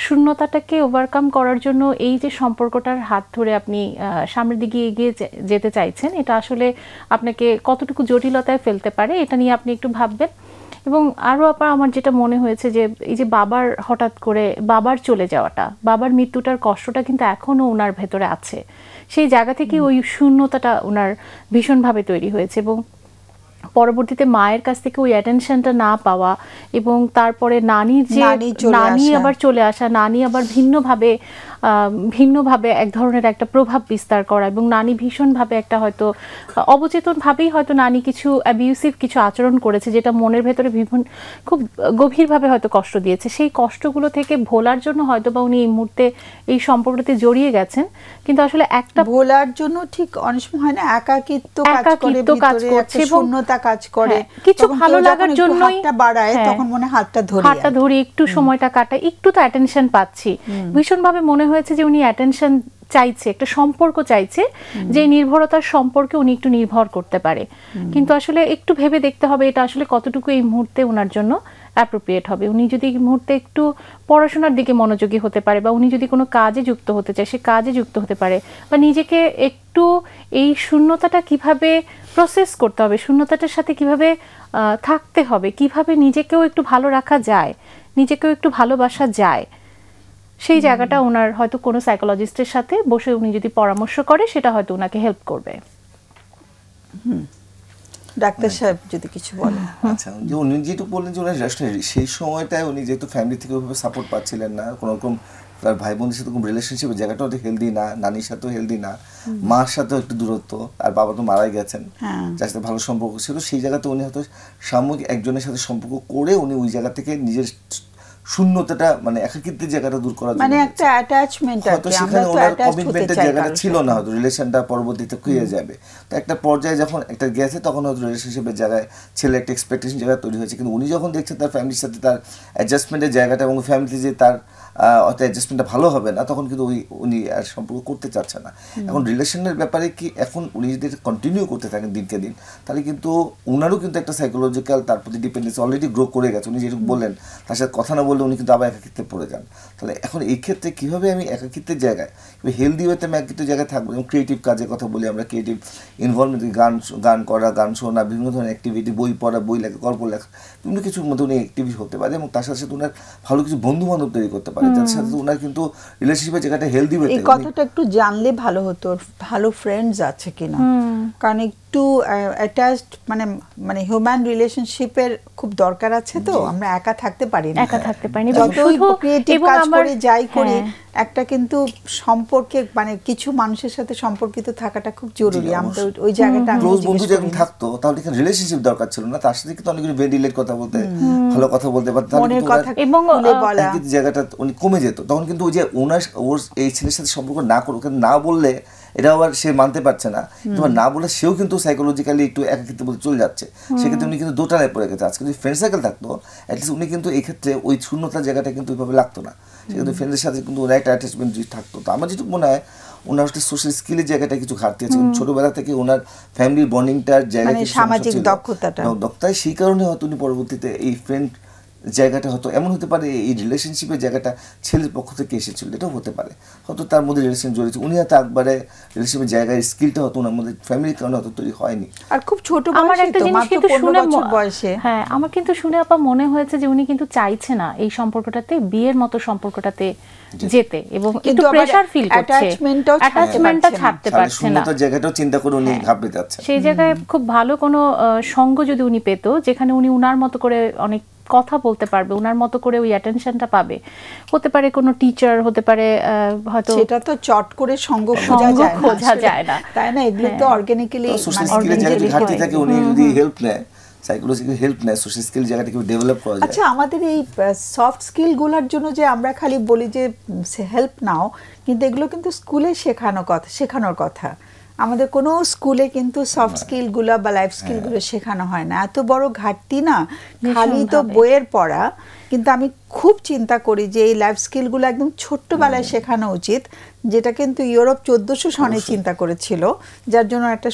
শূন্যতাটাকে ওভারকাম করার জন্য এই যে সম্পর্কটার হাত ধরে আপনি সামনের দিকে এগিয়ে যেতে চাইছেন, এটা আসলে আপনাকে কতটুকু জটিলতায় ফেলতে পারে, এটা নিয়ে আপনি একটু ভাববেন। এবং আরও আপা আমার যেটা মনে হয়েছে যে এই যে বাবার হঠাৎ করে বাবার চলে যাওয়াটা, বাবার মৃত্যুটার কষ্টটা কিন্তু এখনও ওনার ভেতরে আছে, সেই জায়গা থেকে ওই শূন্যতাটা ওনার ভীষণভাবে তৈরি হয়েছে। এবং পরবর্তীতে মায়ের কাছ থেকে ওই অ্যাটেনশনটা না পাওয়া, এবং তারপরে নানির যে নানি আবার চলে আসা, নানি আবার ভিন্নভাবে এক ধরনের একটা প্রভাব বিস্তার করা, এবং নানি ভীষণভাবে একটা হয়তো অবচেতনভাবেই হয়তো নানি কিছু অ্যাবিউসিভ কিছু আচরণ করেছে, যেটা মনের ভেতরে খুব গভীরভাবে হয়তো কষ্ট দিয়েছে। সেই কষ্টগুলো থেকে ভোলার জন্য হয়তো বা উনি এই মুহূর্তে এই সম্পর্কটাতে জড়িয়ে গেছেন, কিন্তু আসলে একটা ভোলার জন্য ঠিক অনেক সময় হয় না, একাকিত্ব কাজ করছে, শূন্যতা কাজ করে, কিছু ভালো লাগার জন্যই হাতটা বাড়ায়, তখন মনে হাতটা ধরি একটু সময়টা কাটায়, একটু তো অ্যাটেনশন পাচ্ছি। ভীষণভাবে মনে হয়েছে যে উনি অ্যাটেনশন চাইছে, একটা সম্পর্ক চাইছে, যে নির্ভরতার সম্পর্কে উনি একটু নির্ভর করতে পারে। কিন্তু আসলে একটু ভেবে দেখতে হবে এটা আসলে কতটুকু এই মুহূর্তে ওনার জন্য অ্যাপ্রোপ্রিয়েট হবে। উনি যদি এই মুহূর্তে একটু পড়াশোনার দিকে মনোযোগী হতে পারে, বা উনি যদি কোনো কাজে যুক্ত হতে চায় সে কাজে যুক্ত হতে পারে, বা নিজেকে একটু এই শূন্যতাটা কিভাবে প্রসেস করতে হবে, শূন্যতাটার সাথে কিভাবে থাকতে হবে, কিভাবে নিজেকেও একটু ভালো রাখা যায়, নিজেকেও একটু ভালোবাসা যায়, সেই জায়গাটা ওনার হয়তো কোনো সাইকোলজিস্টের সাথে বসে উনি যদি পরামর্শ করে, সেটা হয়তো ওনাকে হেল্প করবে। ডাক্তার সাহেব যদি কিছু বলেন। আচ্ছা, যে উনি যেটুকু বললেন যে উনি সেই সময়টায় উনি যেহেতু ফ্যামিলি থেকে ওইভাবে সাপোর্ট পাচ্ছিলেন না, কোনো রকম তার ভাই বোনদের সাথে কোনো রিলেশনশিপের জায়গাটাও হেলদি না, নানির সাথেও হেলদি না, মার সাথেও একটু দূরত্ব, আর বাবা তো মারাই গেছেন, যার সাথে ভালো সম্পর্ক ছিল, সেই জায়গাতে উনি হয়তো সাময়িক একজনের সাথে সম্পর্ক করে উনি ওই জায়গা থেকে নিজের শূন্যতাটা মানে একাকিত্বের জায়গাটা দূর করার জন্য, মানে একটা অ্যাটাচমেন্ট, হয়তো সেখানে ওনার কমিটমেন্টের জায়গাটা ছিল না, হয়তো রিলেশনটা পরবর্তীতে খুঁজে যাবে। তো একটা পর্যায়ে যখন একটা গেছে, তখন হয়তো রিলেশনশিপের জায়গায় ছেলে একটা এক্সপেকটেশন জায়গা তৈরি হয়েছে, কিন্তু উনি যখন দেখছেন তার ফ্যামিলির সাথে তার অ্যাডজাস্টমেন্টের জায়গাটা এবং ফ্যামিলিতে যে তার অত অ্যাডজাস্টমেন্টটা ভালো হবে না, তখন কিন্তু উনি আর সম্পর্ক করতে চাচ্ছে না। এখন রিলেশনের ব্যাপারে কি, এখন উনি যদি কন্টিনিউ করতে থাকেন দিনকে দিন, তাহলে কিন্তু ওনারও কিন্তু একটা সাইকোলজিক্যাল তার প্রতি ডিপেন্ডেন্স অলরেডি গ্রো করে গেছে। উনি যেটুকু বললেন, তার সাথে কথা না বললে উনি কিন্তু আবার একাকিত্বে পড়ে যান। তাহলে এখন এই ক্ষেত্রে কীভাবে আমি একাকিত্বের জায়গায় হেলদি ওয়েতে আমি একাকিত্বের জায়গায় থাকবো, এবং ক্রিয়েটিভ কাজের কথা বলি আমরা, ক্রিয়েটিভ ইনভলভমেন্ট, গান করা, গান শোনা, বিভিন্ন ধরনের অ্যাক্টিভিটি, বই পড়া, বই লেখা, গল্প লেখা, বিভিন্ন কিছুর মধ্যে উনি অ্যাক্টিভিটি হতে পারে, এবং তার সাথে সাথে ওনার ভালো কিছু বন্ধু বান্ধব তৈরি করতে পারে, যার সাথে ওনার কিন্তু রিলেশনশিপের জায়গাটা হেলদি হতে। এই কথাটা একটু জানলে ভালো হতো, ভালো ফ্রেন্ডস আছে কিনা, কারণ একটু অ্যাটাচড মানে হিউম্যান রিলেশনশিপের খুব দরকার আছে, তো আমরা একা থাকতে পারি না, যতই ক্রিয়েটিভ কাজ করে যাই করি একটা কিন্তু সম্পর্কে মানে কিছু মানুষের সাথে সম্পর্কিত থাকাটা খুব জরুরি। আমরা ওই জায়গাটা ক্লোজ বন্ধু যখন থাকতো তাহলে এখানে রিলেশনশিপ দরকার ছিল না, তার সাথে কিন্তু অনেকগুলো ভেন্টিলেট কথা বলতে, ভালো কথা বলতে পারতো, এবং জায়গাটা উনি কমে যেত। তখন কিন্তু ওই যে ওর এই ছেলের সাথে সম্পর্ক না করুক, না বললে এটা আবার সে মানতে পারছে না, তোমার না বলে সেও কিন্তু সাইকোলজিক্যালি একটু একাকিত্ব বলতে চলে যাচ্ছে, সেক্ষেত্রে উনি কিন্তু দোটানায় পড়ে গেছে। আজকে যদি ফ্রেন্ড সার্কেল থাকতো অ্যাটলিস্ট উনি কিন্তু এই ক্ষেত্রে ওই শূন্যতার জায়গাটা কিন্তু ওইভাবে লাগতো না, সে কিন্তু ফ্রেন্ডের সাথে কিন্তু ওনার একটা অ্যাটাচমেন্ট থাকতো। তো আমার যেটুকু মনে হয় ওনার একটা সোশ্যাল স্কিলের জায়গাটা কিছু ঘাটতি আছে, ছোটবেলা থেকে ওনার ফ্যামিলির বন্ডিংটার জায়গায় সামাজিক দক্ষতাটা সেই কারণে হয়তো উনি পরবর্তীতে এই ফ্রেন্ড জায়গাটা হয়তো এমন হতে পারে, এই রিলেশনশিপের জায়গাটা ছেলের পক্ষ থেকে এসেছিল, এটাও হতে পারে, হয়তো তার মধ্যে রিলেশন জড়িয়েছে, উনি হয়তো একবারে রিলেশনের জায়গায় স্কিলটা হয়তো ওনার মধ্যে ফ্যামিলির কারণে হয়তো তৈরি হয়নি। আর খুব ছোট আমার একটা জিনিস কিন্তু শুনে বয়সে আমার কিন্তু শুনে আপা মনে হয়েছে যে উনি কিন্তু চাইছে না এই সম্পর্কটাতে বিয়ের মতো সম্পর্কটাতে যেতে, এবং একটু প্রেসার ফিল করছে, অ্যাটাচমেন্টটা ছাড়তে পারছে না, জায়গাটাও চিন্তা করে উনি ঘাবড়ে যাচ্ছে। সেই জায়গায় খুব ভালো কোনো সঙ্গ যদি উনি পেত, যেখানে উনি উনার মতো করে অনেক কথা বলতে পারবে, ওনার মতো করে ওই অ্যাটেনশনটা পাবে, হতে পারে কোনো টিচার, হতে পারে হয়তো সেটা তো চট করে সঙ্গ খোঁজা যায় না, তাই না? এগুলো তো অর্গানিক্যালি ঘাটতি থাকে, উনি যদি হেল্প নেয়, সাইকোলজিক্যাল হেল্প নেয়, সোশ্যাল স্কিল জায়গাটাকে ডেভেলপ করা যায়। আচ্ছা, আমাদের এই সফট স্কিল গুলোর জন্য যে আমরা খালি বলি যে হেল্প নাও, কিন্তু এগুলো কিন্তু স্কুলে শেখানোর কথা। আমাদের কোনো স্কুলে কিন্তু সফট স্কিলগুলো বা লাইফ স্কিলগুলো শেখানো হয় না, এত বড় ঘাটতি না, খালি তো বইয়ের পড়া। কিন্তু আমি খুব চিন্তা করি যে এই লাইফ স্কিলগুলো একদম ছোট্টবেলায় শেখানো উচিত, যেটা কিন্তু ইউরোপ 1400 সনে চিন্তা করেছিল, যার জন্য একটা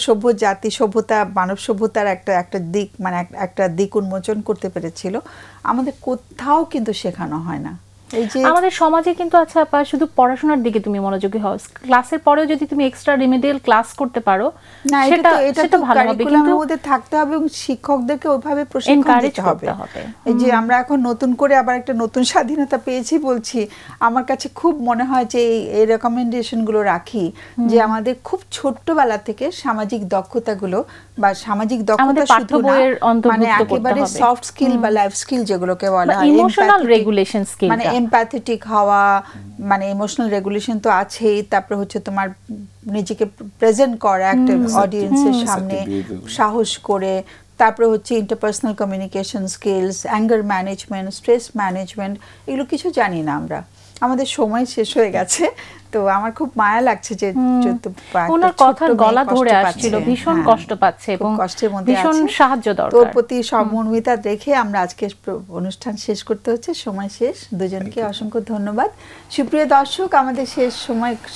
সভ্যতা মানব সভ্যতার একটা দিক মানে একটা দিক উন্মোচন করতে পেরেছিল। আমাদের কোথাও কিন্তু শেখানো হয় না। আমাদের সমাজে কিন্তু আচ্ছা আপা, শুধু পড়াশোনার দিকে তুমি মনোযোগী হও, ক্লাসের পরেও যদি তুমি এক্সট্রা রিমেডিয়াল ক্লাস করতে পারো সেটা ভালো হবে, কিন্তু ওদের থাকতে হবে এবং শিক্ষকদেরকে ওইভাবে প্রশিক্ষণ দিতে হবে। এই যে আমরা এখন নতুন করে আবার একটা নতুন স্বাধীনতা পেয়েছি বলছি, আমার কাছে খুব মনে হয় যে এই রেকমেন্ডেশনগুলো রাখি যে আমাদের খুব ছোট্টবেলা থেকে সামাজিক দক্ষতাগুলো বা সামাজিক দক্ষতা শুধু না, মানে একেবারে সফট স্কিল বা লাইফ স্কিল যেগুলোকে বলা হয়, ইমোশনাল রেগুলেশন স্কিল, মানে এমপ্যাথেটিক হওয়া, মানে ইমোশনাল রেগুলেশন তো আছেই, তারপরে হচ্ছে তোমার নিজেকে প্রেজেন্ট করা একটা অডিয়েন্সের সামনে সাহস করে, তারপরে হচ্ছে interpersonal communication skills, anger management, stress management, এগুলো কিছু জানি না আমরা। আমাদের সময় শেষ হয়ে গেছে, তো আমার খুব মায়া লাগছে যে ওনার কথার গলা ধরে আসছিল, ভীষণ কষ্ট পাচ্ছে এবং ভীষণ সাহায্য দরকার। তোর প্রতি সহমর্মিতা দেখে আমরা আজকে অনুষ্ঠান শেষ করতে হচ্ছে, সময় শেষ। দুজনকে অসংখ্য ধন্যবাদ। সুপ্রিয় দর্শক, আমাদের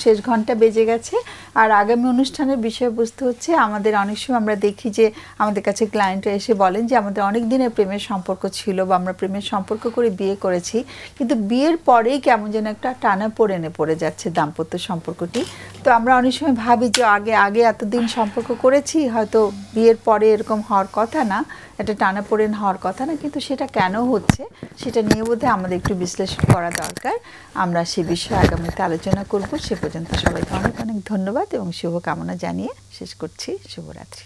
শেষ ঘন্টা বেজে গেছে, আর আগামী অনুষ্ঠানের বিষয়বস্তু হচ্ছে আমাদের অনেক সময় আমরা দেখি যে আমাদের কাছে ক্লায়েন্টরা এসে বলেন যে আমাদের অনেক দিনের প্রেমের সম্পর্ক ছিল বা আমরা প্রেমের সম্পর্ক করে বিয়ে করেছি, কিন্তু বিয়ের পরেই কেমন যেন একটা টানা পড়ে যাচ্ছে দাম্পত্য সম্পর্কটি। তো আমরা অনেক সময় ভাবি যে আগে এতদিন সম্পর্ক করেছি, হয়তো বিয়ের পরে এরকম হওয়ার কথা না, একটা টানাপোড়েন হওয়ার কথা না, কিন্তু সেটা কেন হচ্ছে সেটা নিয়ে বোধহয় আমাদের একটু বিশ্লেষণ করা দরকার। আমরা সে বিষয়ে আগামীতে আলোচনা করব। সে পর্যন্ত সবাইকে অনেক অনেক ধন্যবাদ এবং শুভকামনা জানিয়ে শেষ করছি। শুভরাত্রি।